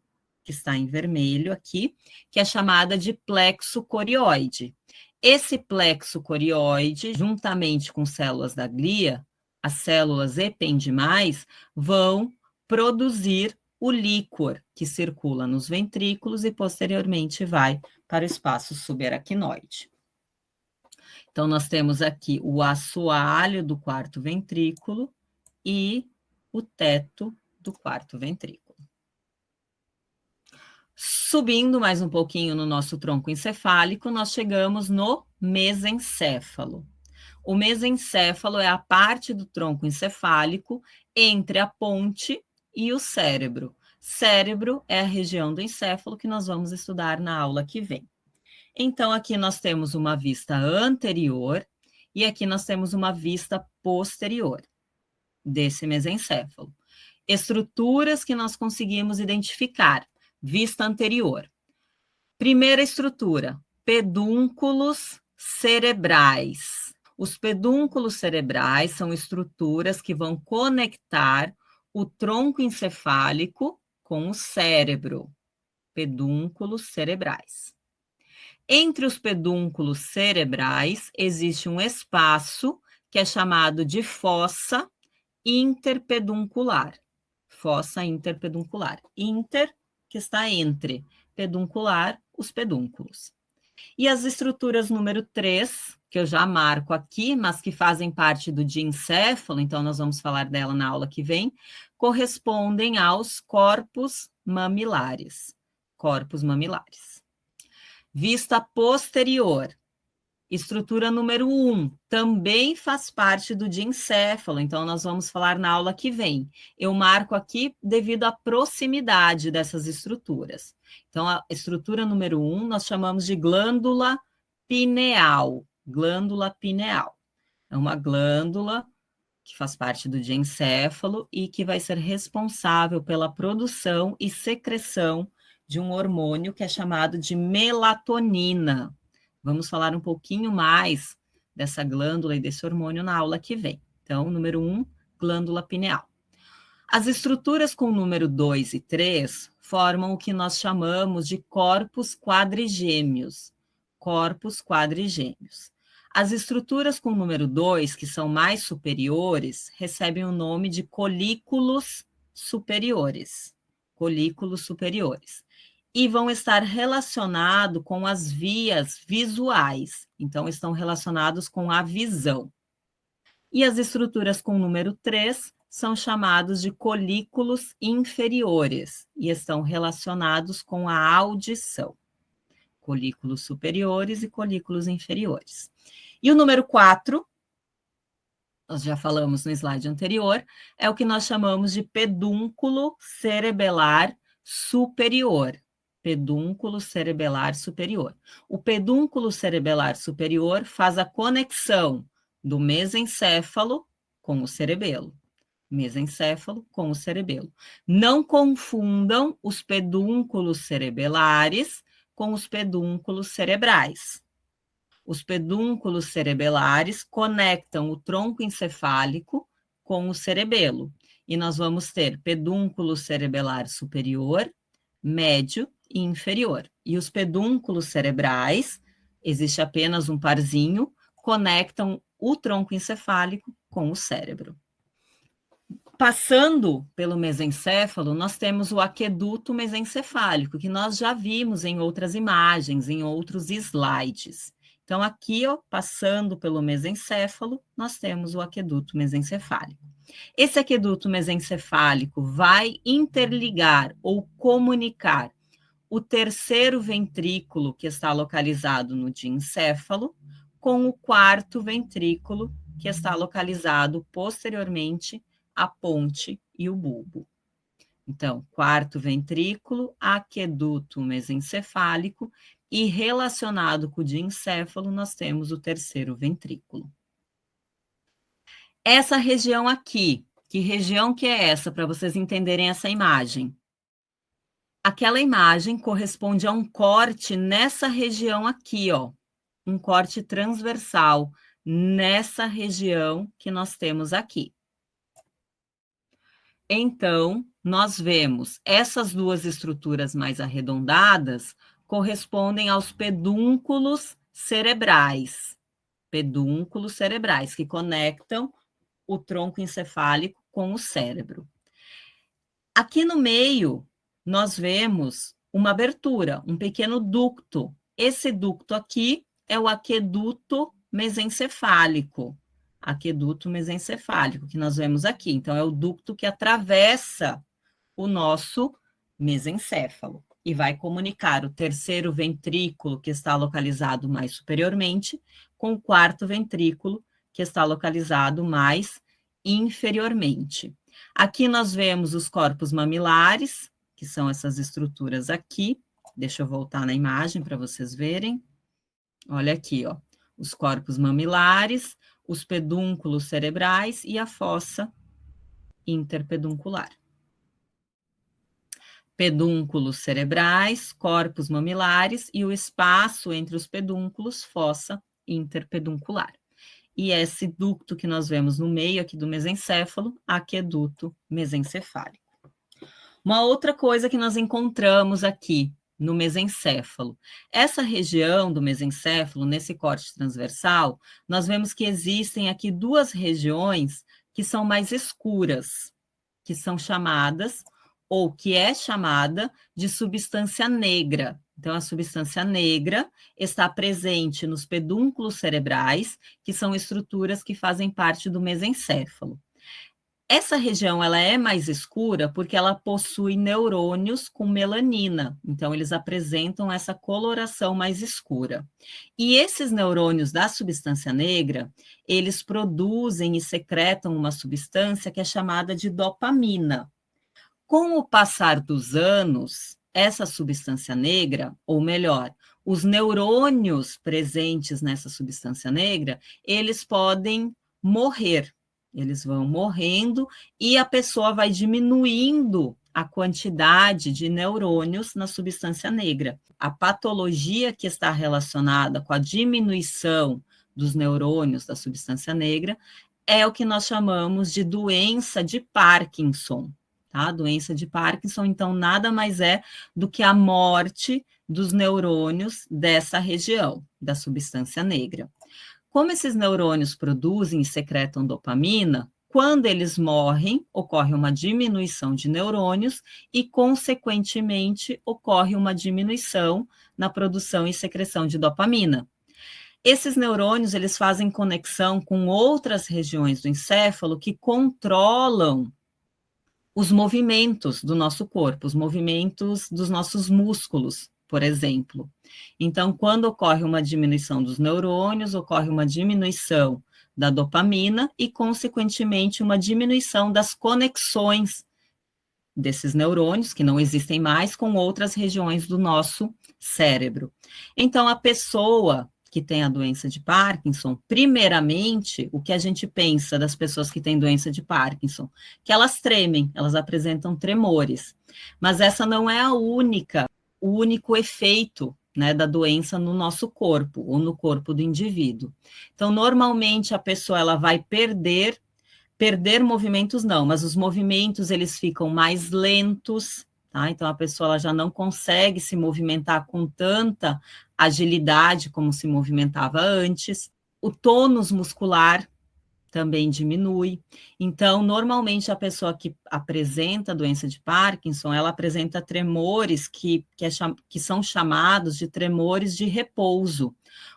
que está em vermelho aqui, que é chamada de plexo corioide. Esse plexo corioide, juntamente com células da glia, as células ependimais, vão produzir o líquor que circula nos ventrículos e posteriormente vai para o espaço subaracnoide. Então, nós temos aqui o assoalho do quarto ventrículo e o teto do quarto ventrículo. Subindo mais um pouquinho no nosso tronco encefálico, nós chegamos no mesencéfalo. O mesencéfalo é a parte do tronco encefálico entre a ponte e o cérebro. Cérebro é a região do encéfalo que nós vamos estudar na aula que vem. Então, aqui nós temos uma vista anterior e aqui nós temos uma vista posterior desse mesencéfalo. Estruturas que nós conseguimos identificar. Vista anterior. Primeira estrutura, pedúnculos cerebrais. Os pedúnculos cerebrais são estruturas que vão conectar o tronco encefálico com o cérebro. Pedúnculos cerebrais. Entre os pedúnculos cerebrais existe um espaço que é chamado de fossa interpeduncular. Fossa interpeduncular. Inter, que está entre, peduncular, os pedúnculos. E as estruturas número 3, que eu já marco aqui, mas que fazem parte do diencéfalo, então nós vamos falar dela na aula que vem, correspondem aos corpos mamilares. Corpos mamilares. Vista posterior. Estrutura número 1, também faz parte do diencéfalo, então nós vamos falar na aula que vem. Eu marco aqui devido à proximidade dessas estruturas. Então, a estrutura número 1 nós chamamos de glândula pineal. Glândula pineal. É uma glândula que faz parte do diencéfalo e que vai ser responsável pela produção e secreção de um hormônio que é chamado de melatonina. Vamos falar um pouquinho mais dessa glândula e desse hormônio na aula que vem. Então, número 1, glândula pineal. As estruturas com o número 2 e 3 formam o que nós chamamos de corpos quadrigêmeos. Corpos quadrigêmeos. As estruturas com o número 2, que são mais superiores, recebem o nome de colículos superiores. Colículos superiores. E vão estar relacionados com as vias visuais. Então, estão relacionados com a visão. E as estruturas com o número 3 são chamados de colículos inferiores e estão relacionados com a audição. Colículos superiores e colículos inferiores. E o número 4, nós já falamos no slide anterior, é o que nós chamamos de pedúnculo cerebelar superior. Pedúnculo cerebelar superior. O pedúnculo cerebelar superior faz a conexão do mesencéfalo com o cerebelo. Mesencéfalo com o cerebelo. Não confundam os pedúnculos cerebelares com os pedúnculos cerebrais. Os pedúnculos cerebelares conectam o tronco encefálico com o cerebelo. E nós vamos ter pedúnculo cerebelar superior, médio e inferior. E os pedúnculos cerebrais, existe apenas um parzinho, conectam o tronco encefálico com o cérebro. Passando pelo mesencéfalo, nós temos o aqueduto mesencefálico, que nós já vimos em outras imagens, em outros slides. Então, aqui, ó, passando pelo mesencéfalo, nós temos o aqueduto mesencefálico. Esse aqueduto mesencefálico vai interligar ou comunicar o terceiro ventrículo, que está localizado no diencéfalo, com o quarto ventrículo, que está localizado posteriormente à ponte e o bulbo. Então, quarto ventrículo, aqueduto mesencefálico, e relacionado com o diencéfalo, nós temos o terceiro ventrículo. Essa região aqui, que região que é essa, para vocês entenderem essa imagem? Aquela imagem corresponde a um corte nessa região aqui, ó. Um corte transversal nessa região que nós temos aqui. Então, nós vemos essas duas estruturas mais arredondadas correspondem aos pedúnculos cerebrais. Pedúnculos cerebrais, que conectam o tronco encefálico com o cérebro. Aqui no meio, nós vemos uma abertura, um pequeno ducto. Esse ducto aqui é o aqueduto mesencefálico. Aqueduto mesencefálico, que nós vemos aqui. Então, é o ducto que atravessa o nosso mesencéfalo e vai comunicar o terceiro ventrículo, que está localizado mais superiormente, com o quarto ventrículo, que está localizado mais inferiormente. Aqui nós vemos os corpos mamilares, que são essas estruturas aqui. Deixa eu voltar na imagem para vocês verem. Olha aqui, ó, os corpos mamilares, os pedúnculos cerebrais e a fossa interpeduncular. Pedúnculos cerebrais, corpos mamilares e o espaço entre os pedúnculos, fossa interpeduncular. e esse ducto que nós vemos no meio aqui do mesencéfalo, aqueduto mesencefálico. Uma outra coisa que nós encontramos aqui no mesencéfalo, essa região do mesencéfalo, nesse corte transversal, nós vemos que existem aqui duas regiões que são mais escuras, que são chamadas, ou que é chamada de substância negra. Então, a substância negra está presente nos pedúnculos cerebrais, que são estruturas que fazem parte do mesencéfalo. Essa região ela é mais escura porque ela possui neurônios com melanina, então eles apresentam essa coloração mais escura. E esses neurônios da substância negra, eles produzem e secretam uma substância que é chamada de dopamina. Com o passar dos anos, essa substância negra, ou melhor, os neurônios presentes nessa substância negra, eles podem morrer. Eles vão morrendo e a pessoa vai diminuindo a quantidade de neurônios na substância negra. A patologia que está relacionada com a diminuição dos neurônios da substância negra é o que nós chamamos de doença de Parkinson. Tá? A doença de Parkinson, então, nada mais é do que a morte dos neurônios dessa região, da substância negra. Como esses neurônios produzem e secretam dopamina, quando eles morrem, ocorre uma diminuição de neurônios e, consequentemente, ocorre uma diminuição na produção e secreção de dopamina. Esses neurônios, eles fazem conexão com outras regiões do encéfalo que controlam os movimentos do nosso corpo, os movimentos dos nossos músculos, por exemplo. Então, quando ocorre uma diminuição dos neurônios, ocorre uma diminuição da dopamina e, consequentemente, uma diminuição das conexões desses neurônios, que não existem mais, com outras regiões do nosso cérebro. Então, a pessoa que tem a doença de Parkinson, primeiramente, o que a gente pensa das pessoas que têm doença de Parkinson? Que elas tremem, elas apresentam tremores. Mas essa não é o único efeito, né, da doença no nosso corpo, ou no corpo do indivíduo. Então, normalmente, a pessoa ela vai perder movimentos não, mas os movimentos eles ficam mais lentos, tá? Então, a pessoa ela já não consegue se movimentar com tanta agilidade como se movimentava antes. O tônus muscular também diminui. Então, normalmente, a pessoa que apresenta a doença de Parkinson, ela apresenta tremores que são chamados de tremores de repouso.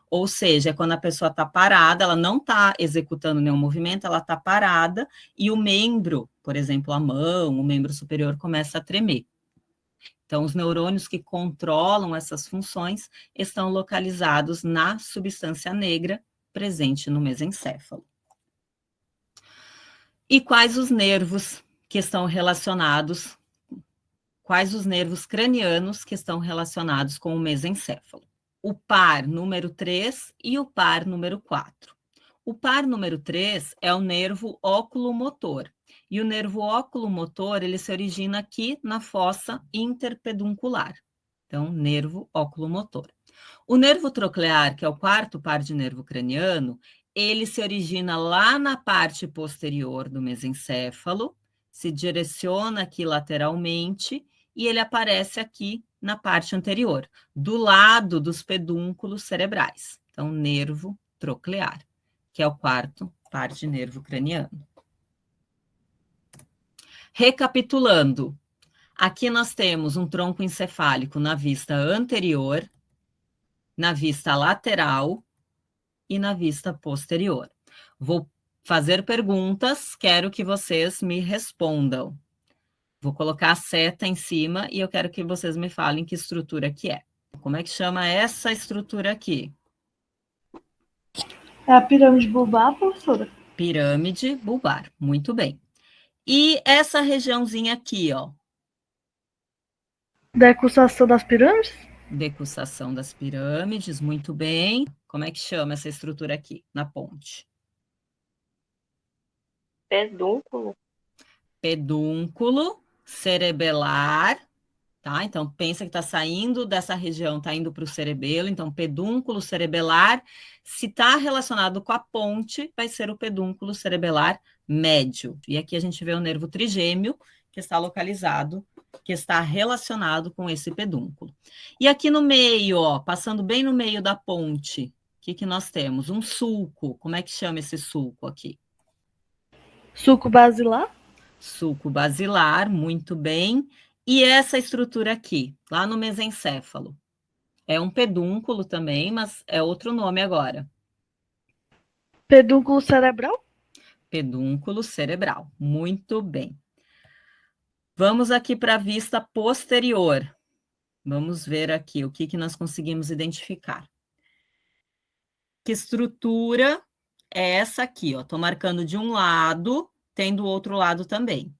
Ou seja, é quando a pessoa está parada, ela não está executando nenhum movimento, ela está parada e o membro, por exemplo, a mão, o membro superior começa a tremer. Então, os neurônios que controlam essas funções estão localizados na substância negra presente no mesencéfalo. E quais os nervos que estão relacionados, quais os nervos cranianos que estão relacionados com o mesencéfalo? O par número 3 e o par número 4. O par número 3 é o nervo oculomotor. E o nervo oculomotor, ele se origina aqui na fossa interpeduncular. Então, nervo oculomotor. O nervo troclear, que é o quarto par de nervo craniano, ele se origina lá na parte posterior do mesencéfalo, se direciona aqui lateralmente e ele aparece aqui na parte anterior, do lado dos pedúnculos cerebrais. Então, nervo troclear, que é o quarto par de nervo craniano. Recapitulando, aqui nós temos um tronco encefálico na vista anterior, na vista lateral e na vista posterior. Vou fazer perguntas, quero que vocês me respondam. Vou colocar a seta em cima e eu quero que vocês me falem que estrutura que é. Como é que chama essa estrutura aqui? É a pirâmide bulbar, professora? Pirâmide bulbar, muito bem. E essa regiãozinha aqui, ó? Decussação das pirâmides? Decussação das pirâmides, muito bem. Como é que chama essa estrutura aqui, na ponte? Pedúnculo. Pedúnculo cerebelar, tá? Então, pensa que está saindo dessa região, está indo para o cerebelo, então pedúnculo cerebelar, se está relacionado com a ponte, vai ser o pedúnculo cerebelar médio. E aqui a gente vê o nervo trigêmeo, que está localizado, que está relacionado com esse pedúnculo. E aqui no meio, ó, passando bem no meio da ponte, o que nós temos? Um sulco. Como é que chama esse sulco aqui? Sulco basilar? Sulco basilar, muito bem. E essa estrutura aqui, lá no mesencéfalo? É um pedúnculo também, mas é outro nome agora. Pedúnculo cerebral? Pedúnculo cerebral, muito bem. Vamos aqui para a vista posterior. Vamos ver aqui o que nós conseguimos identificar. Que estrutura é essa aqui, ó? Estou marcando de um lado, tem do outro lado também.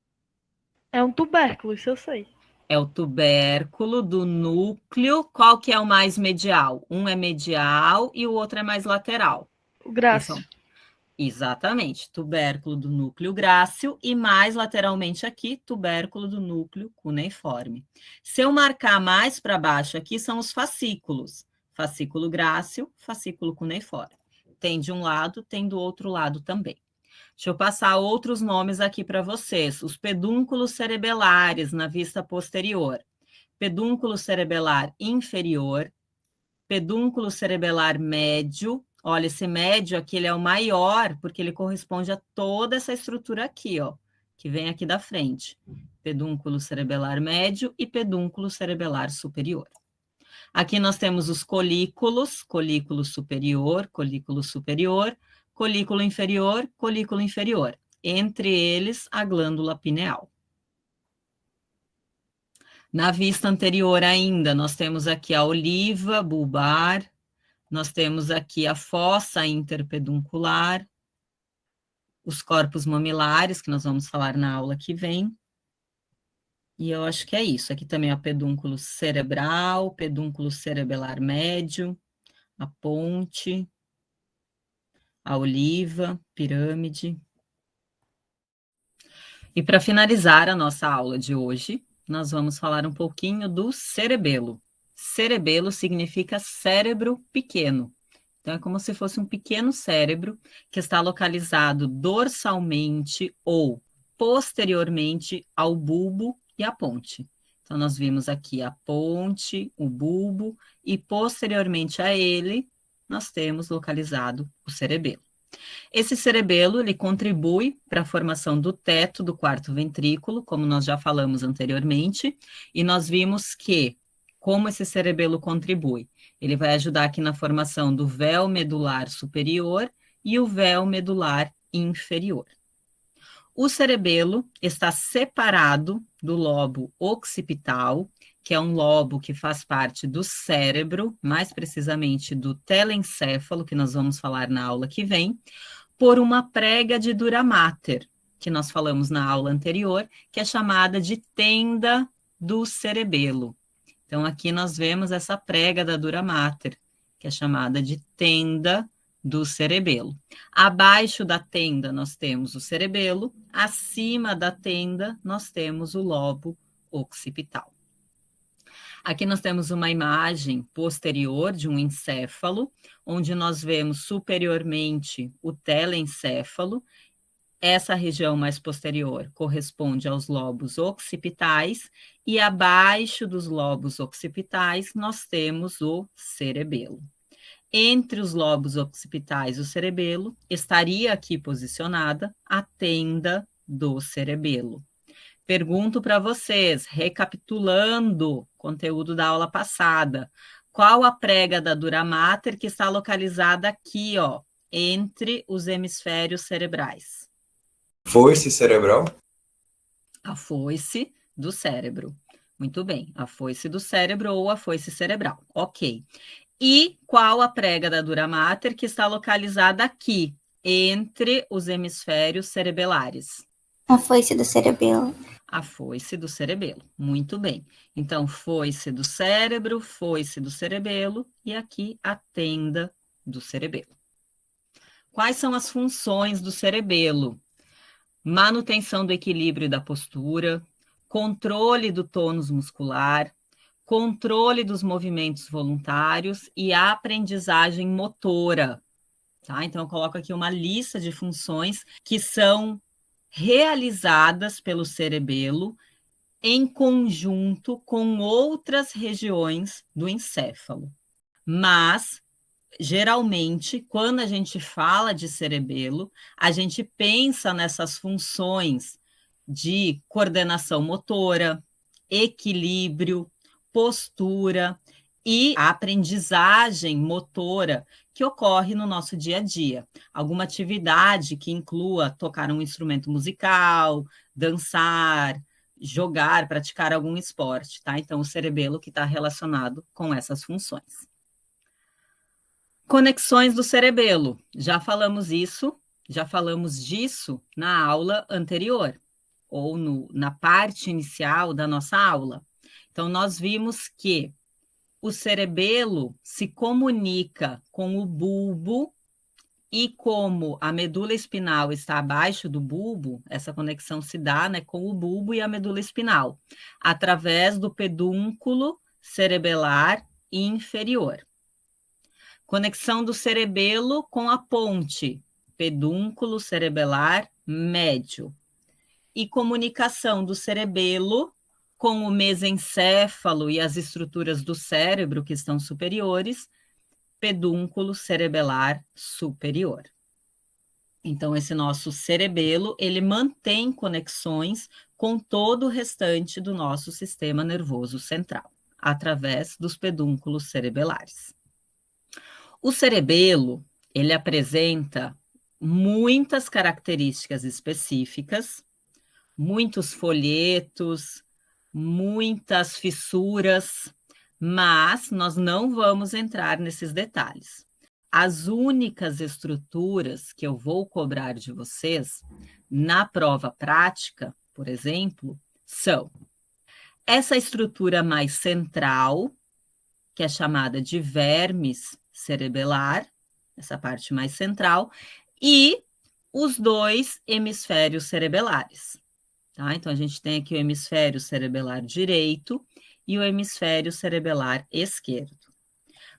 É um tubérculo, isso eu sei. É o tubérculo do núcleo. Qual que é o mais medial? Um é medial e o outro é mais lateral. O grácil. Exatamente, tubérculo do núcleo grácil e mais lateralmente aqui, tubérculo do núcleo cuneiforme. Se eu marcar mais para baixo aqui, são os fascículos. Fascículo grácil, fascículo cuneiforme. Tem de um lado, tem do outro lado também. Deixa eu passar outros nomes aqui para vocês. Os pedúnculos cerebelares na vista posterior. Pedúnculo cerebelar inferior, pedúnculo cerebelar médio. Olha, esse médio aqui, ele é o maior, porque ele corresponde a toda essa estrutura aqui, ó, que vem aqui da frente. Pedúnculo cerebelar médio e pedúnculo cerebelar superior. Aqui nós temos os colículos, colículo superior, colículo inferior. Entre eles, a glândula pineal. Na vista anterior ainda, nós temos aqui a oliva bulbar, nós temos aqui a fossa interpeduncular, os corpos mamilares, que nós vamos falar na aula que vem. E eu acho que é isso. Aqui também é o pedúnculo cerebral, pedúnculo cerebelar médio, a ponte, a oliva, pirâmide. E para finalizar a nossa aula de hoje, nós vamos falar um pouquinho do cerebelo. Cerebelo significa cérebro pequeno. Então, é como se fosse um pequeno cérebro que está localizado dorsalmente ou posteriormente ao bulbo e à ponte. Então, nós vimos aqui a ponte, o bulbo, e posteriormente a ele, nós temos localizado o cerebelo. Esse cerebelo, ele contribui para a formação do teto do quarto ventrículo, como nós já falamos anteriormente, e nós vimos que, como esse cerebelo contribui? Ele vai ajudar aqui na formação do véu medular superior e o véu medular inferior. O cerebelo está separado do lobo occipital, que é um lobo que faz parte do cérebro, mais precisamente do telencéfalo, que nós vamos falar na aula que vem, por uma prega de dura mater, que nós falamos na aula anterior, que é chamada de tenda do cerebelo. Então, aqui nós vemos essa prega da dura mater, que é chamada de tenda do cerebelo. Abaixo da tenda nós temos o cerebelo, acima da tenda nós temos o lobo occipital. Aqui nós temos uma imagem posterior de um encéfalo, onde nós vemos superiormente o telencéfalo. Essa região mais posterior corresponde aos lobos occipitais e abaixo dos lobos occipitais nós temos o cerebelo. Entre os lobos occipitais e o cerebelo estaria aqui posicionada a tenda do cerebelo. Pergunto para vocês, recapitulando o conteúdo da aula passada, qual a prega da dura mater que está localizada aqui, ó, entre os hemisférios cerebrais? Foice cerebral? A foice do cérebro. Muito bem, a foice do cérebro ou a foice cerebral. Ok. E qual a prega da dura mater que está localizada aqui, entre os hemisférios cerebelares? A foice do cerebelo. A foice do cerebelo. Muito bem. Então, foice do cérebro, foice do cerebelo e aqui a tenda do cerebelo. Quais são as funções do cerebelo? Manutenção do equilíbrio e da postura, controle do tônus muscular, controle dos movimentos voluntários e a aprendizagem motora. Tá? Então, eu coloco aqui uma lista de funções que são realizadas pelo cerebelo em conjunto com outras regiões do encéfalo. Mas, geralmente, quando a gente fala de cerebelo, a gente pensa nessas funções de coordenação motora, equilíbrio, postura e a aprendizagem motora que ocorre no nosso dia a dia. Alguma atividade que inclua tocar um instrumento musical, dançar, jogar, praticar algum esporte, tá? Então, o cerebelo que está relacionado com essas funções. Conexões do cerebelo. Já falamos disso na aula anterior, ou na parte inicial da nossa aula. Então, nós vimos que o cerebelo se comunica com o bulbo e como a medula espinal está abaixo do bulbo, essa conexão se dá, né, com o bulbo e a medula espinal, através do pedúnculo cerebelar inferior. Conexão do cerebelo com a ponte, pedúnculo cerebelar médio. E comunicação do cerebelo com o mesencéfalo e as estruturas do cérebro que estão superiores, pedúnculo cerebelar superior. Então, esse nosso cerebelo, ele mantém conexões com todo o restante do nosso sistema nervoso central, através dos pedúnculos cerebelares. O cerebelo, ele apresenta muitas características específicas, muitos folhetos, muitas fissuras, mas nós não vamos entrar nesses detalhes. As únicas estruturas que eu vou cobrar de vocês na prova prática, por exemplo, são essa estrutura mais central, que é chamada de vermes cerebelar, essa parte mais central, e os dois hemisférios cerebelares. Tá? Então, a gente tem aqui o hemisfério cerebelar direito e o hemisfério cerebelar esquerdo.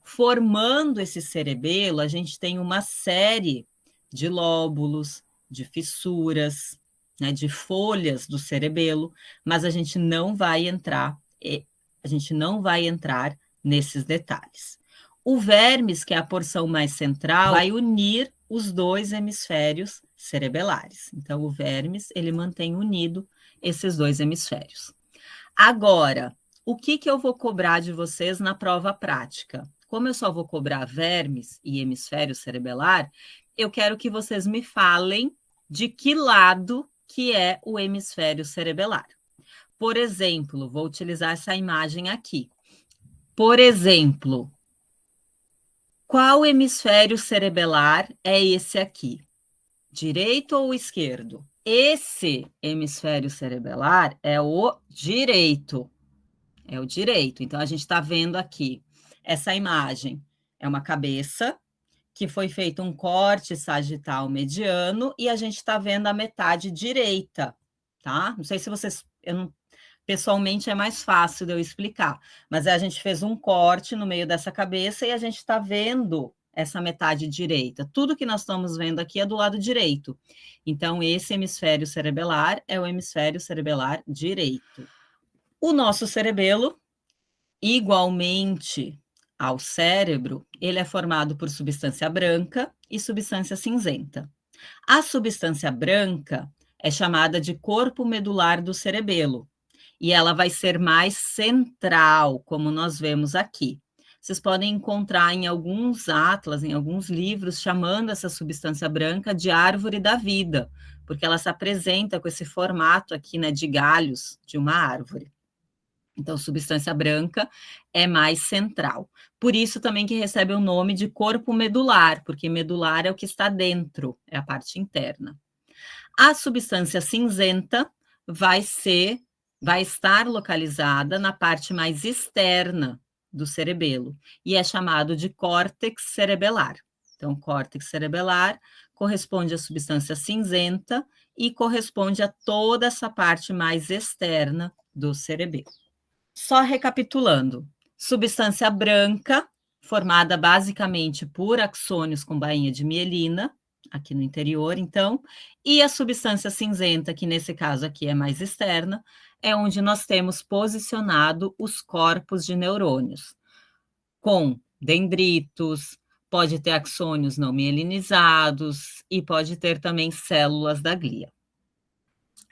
Formando esse cerebelo, a gente tem uma série de lóbulos, de fissuras, né, de folhas do cerebelo, mas a gente não vai entrar nesses detalhes. O vermes, que é a porção mais central, vai unir os dois hemisférios cerebelares. Então, o vermes, ele mantém unido esses dois hemisférios. Agora, o que eu vou cobrar de vocês na prova prática? Como eu só vou cobrar vermes e hemisfério cerebelar, eu quero que vocês me falem de que lado que é o hemisfério cerebelar. Por exemplo, vou utilizar essa imagem aqui. Por exemplo, qual hemisfério cerebelar é esse aqui? Direito ou esquerdo? Esse hemisfério cerebelar é o direito. É o direito. Então, a gente está vendo aqui essa imagem. É uma cabeça que foi feito um corte sagital mediano e a gente está vendo a metade direita, tá? Não sei se vocês... pessoalmente é mais fácil de eu explicar, mas a gente fez um corte no meio dessa cabeça e a gente está vendo essa metade direita. Tudo que nós estamos vendo aqui é do lado direito. Então, esse hemisfério cerebelar é o hemisfério cerebelar direito. O nosso cerebelo, igualmente ao cérebro, ele é formado por substância branca e substância cinzenta. A substância branca é chamada de corpo medular do cerebelo, e ela vai ser mais central, como nós vemos aqui. Vocês podem encontrar em alguns atlas, em alguns livros, chamando essa substância branca de árvore da vida, porque ela se apresenta com esse formato aqui, né, de galhos de uma árvore. Então, substância branca é mais central. Por isso também que recebe o nome de corpo medular, porque medular é o que está dentro, é a parte interna. A substância cinzenta vai estar localizada na parte mais externa do cerebelo, e é chamado de córtex cerebelar. Então, córtex cerebelar corresponde à substância cinzenta e corresponde a toda essa parte mais externa do cerebelo. só recapitulando, substância branca, formada basicamente por axônios com bainha de mielina, aqui no interior, então, e a substância cinzenta, que nesse caso aqui é mais externa, é onde nós temos posicionado os corpos de neurônios, com dendritos, pode ter axônios não mielinizados e pode ter também células da glia.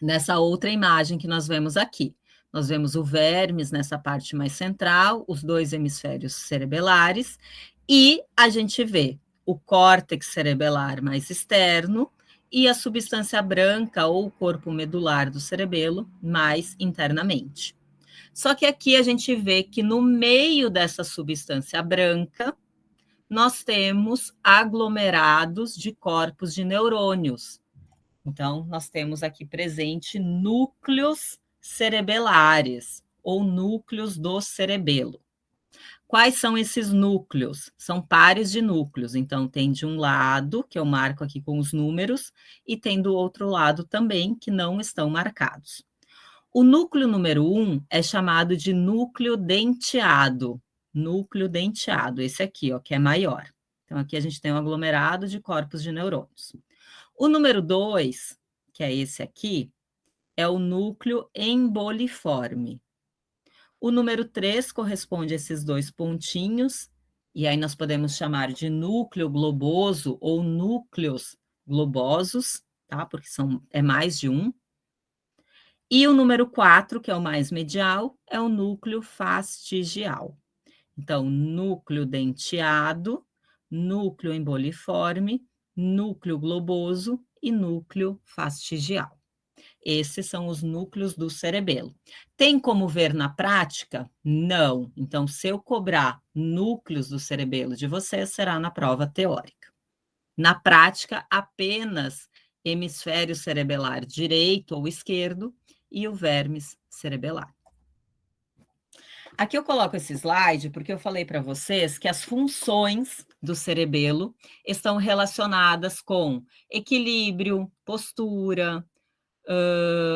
Nessa outra imagem que nós vemos aqui, nós vemos o vermes nessa parte mais central, os dois hemisférios cerebelares, e a gente vê o córtex cerebelar mais externo e a substância branca ou o corpo medular do cerebelo mais internamente. Só que aqui a gente vê que no meio dessa substância branca, nós temos aglomerados de corpos de neurônios. Então, nós temos aqui presente núcleos cerebelares, ou núcleos do cerebelo. Quais são esses núcleos? São pares de núcleos. Então, tem de um lado, que eu marco aqui com os números, e tem do outro lado também, que não estão marcados. O núcleo número 1 é chamado de núcleo denteado. Núcleo denteado, esse aqui, ó, que é maior. Então, aqui a gente tem um aglomerado de corpos de neurônios. O número 2, que é esse aqui, é o núcleo emboliforme. O número 3 corresponde a esses dois pontinhos, e aí nós podemos chamar de núcleo globoso ou núcleos globosos, tá? Porque é mais de um. E o número 4, que é o mais medial, é o núcleo fastigial. Então, núcleo denteado, núcleo emboliforme, núcleo globoso e núcleo fastigial. Esses são os núcleos do cerebelo. Tem como ver na prática? Não. Então, se eu cobrar núcleos do cerebelo de vocês, será na prova teórica. Na prática, apenas hemisfério cerebelar direito ou esquerdo e o vermes cerebelar. Aqui eu coloco esse slide porque eu falei para vocês que as funções do cerebelo estão relacionadas com equilíbrio, postura,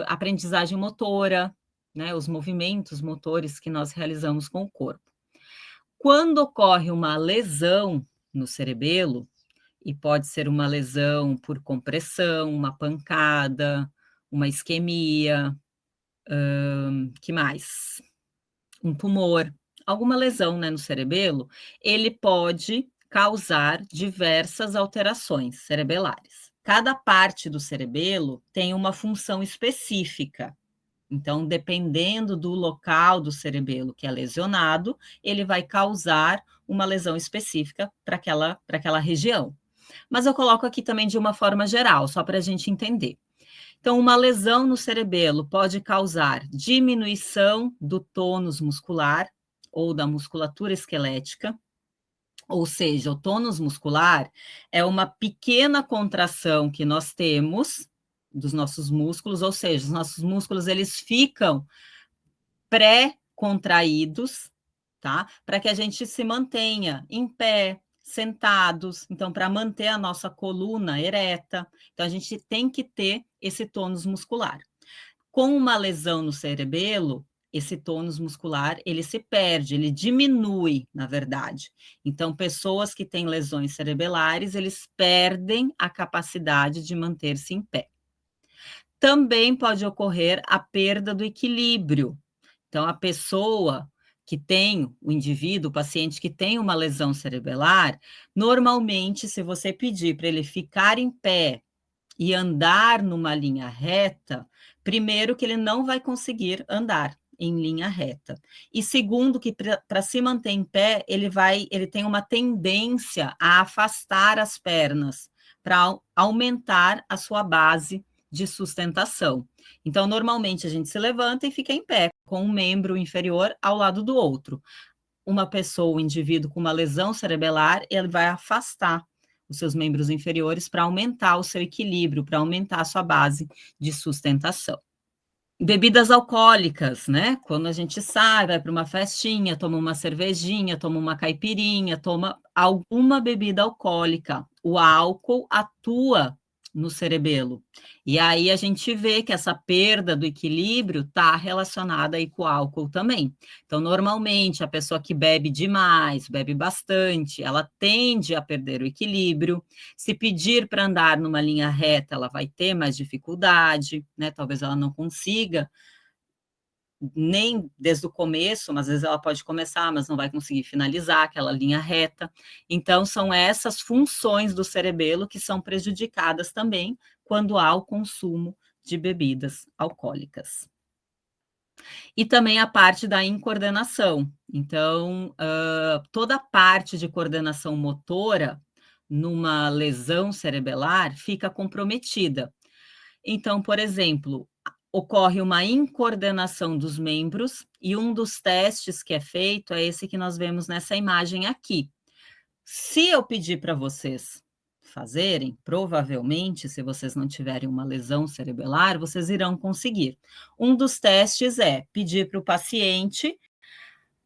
aprendizagem motora, né, os movimentos motores que nós realizamos com o corpo. Quando ocorre uma lesão no cerebelo, e pode ser uma lesão por compressão, uma pancada, uma isquemia, que mais? Um tumor, alguma lesão, né, no cerebelo, ele pode causar diversas alterações cerebelares. Cada parte do cerebelo tem uma função específica. Então, dependendo do local do cerebelo que é lesionado, ele vai causar uma lesão específica para aquela região. Mas eu coloco aqui também de uma forma geral, só para a gente entender. Então, uma lesão no cerebelo pode causar diminuição do tônus muscular ou da musculatura esquelética, ou seja, o tônus muscular é uma pequena contração que nós temos dos nossos músculos, ou seja, os nossos músculos eles ficam pré-contraídos, tá? Para que a gente se mantenha em pé, sentados, então para manter a nossa coluna ereta, então a gente tem que ter esse tônus muscular. Com uma lesão no cerebelo, esse tônus muscular, ele se perde, ele diminui, na verdade. Então, pessoas que têm lesões cerebelares, eles perdem a capacidade de manter-se em pé. Também pode ocorrer a perda do equilíbrio. Então, a pessoa que tem, o indivíduo, o paciente que tem uma lesão cerebelar, normalmente, se você pedir para ele ficar em pé e andar numa linha reta, primeiro que ele não vai conseguir andar em linha reta. E segundo que para se manter em pé, ele tem uma tendência a afastar as pernas para aumentar a sua base de sustentação. Então, normalmente a gente se levanta e fica em pé, com um membro inferior ao lado do outro. Uma pessoa, um indivíduo com uma lesão cerebelar, ele vai afastar os seus membros inferiores para aumentar o seu equilíbrio, para aumentar a sua base de sustentação. Bebidas alcoólicas, né? Quando a gente sai, vai para uma festinha, toma uma cervejinha, toma uma caipirinha, toma alguma bebida alcoólica. O álcool atua no cerebelo. E aí a gente vê que essa perda do equilíbrio está relacionada aí com o álcool também. Então, normalmente, a pessoa que bebe demais, bebe bastante, ela tende a perder o equilíbrio. Se pedir para andar numa linha reta, ela vai ter mais dificuldade, né? Talvez ela não consiga nem desde o começo, mas às vezes ela pode começar, mas não vai conseguir finalizar aquela linha reta. Então, são essas funções do cerebelo que são prejudicadas também quando há o consumo de bebidas alcoólicas. E também a parte da incoordenação. Então, toda a parte de coordenação motora numa lesão cerebelar fica comprometida. Então, por exemplo, ocorre uma incoordenação dos membros, e um dos testes que é feito é esse que nós vemos nessa imagem aqui. Se eu pedir para vocês fazerem, provavelmente, se vocês não tiverem uma lesão cerebelar, vocês irão conseguir. Um dos testes é pedir para o paciente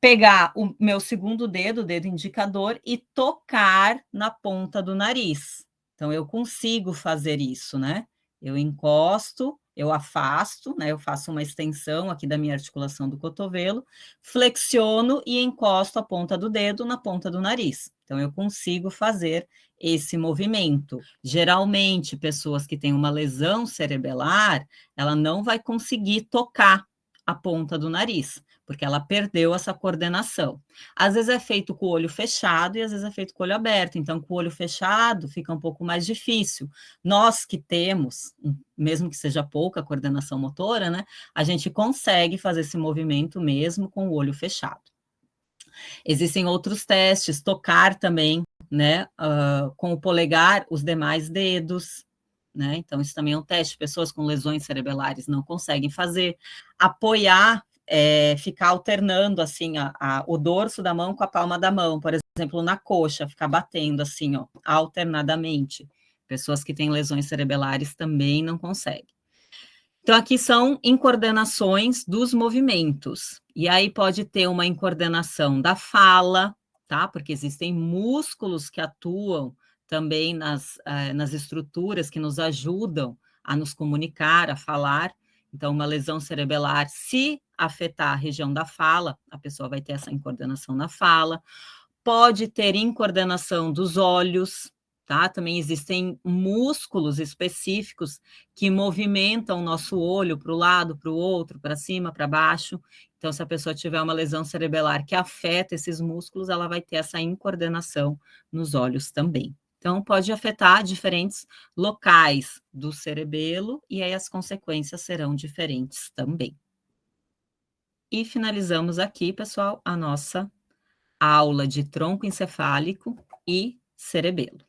pegar o meu segundo dedo, o dedo indicador, e tocar na ponta do nariz. Então, eu consigo fazer isso, né? Eu encosto, eu afasto, né? Eu faço uma extensão aqui da minha articulação do cotovelo, flexiono e encosto a ponta do dedo na ponta do nariz. Então, eu consigo fazer esse movimento. Geralmente, pessoas que têm uma lesão cerebelar, ela não vai conseguir tocar a ponta do nariz, porque ela perdeu essa coordenação. Às vezes é feito com o olho fechado e às vezes é feito com o olho aberto, então com o olho fechado fica um pouco mais difícil. Nós que temos, mesmo que seja pouca coordenação motora, né, a gente consegue fazer esse movimento mesmo com o olho fechado. Existem outros testes, tocar também, né, com o polegar, os demais dedos, né, então isso também é um teste, pessoas com lesões cerebelares não conseguem fazer. Apoiar, ficar alternando, assim, o dorso da mão com a palma da mão, por exemplo, na coxa, ficar batendo, assim, ó, alternadamente. Pessoas que têm lesões cerebelares também não conseguem. Então, aqui são incoordenações dos movimentos. E aí pode ter uma incoordenação da fala, tá? Porque existem músculos que atuam também nas estruturas que nos ajudam a nos comunicar, a falar. Então, uma lesão cerebelar, se afetar a região da fala, a pessoa vai ter essa incoordenação na fala. Pode ter incoordenação dos olhos, tá? Também existem músculos específicos que movimentam o nosso olho para o lado, para o outro, para cima, para baixo. Então, se a pessoa tiver uma lesão cerebelar que afeta esses músculos, ela vai ter essa incoordenação nos olhos também. Então, pode afetar diferentes locais do cerebelo e aí as consequências serão diferentes também. E finalizamos aqui, pessoal, a nossa aula de tronco encefálico e cerebelo.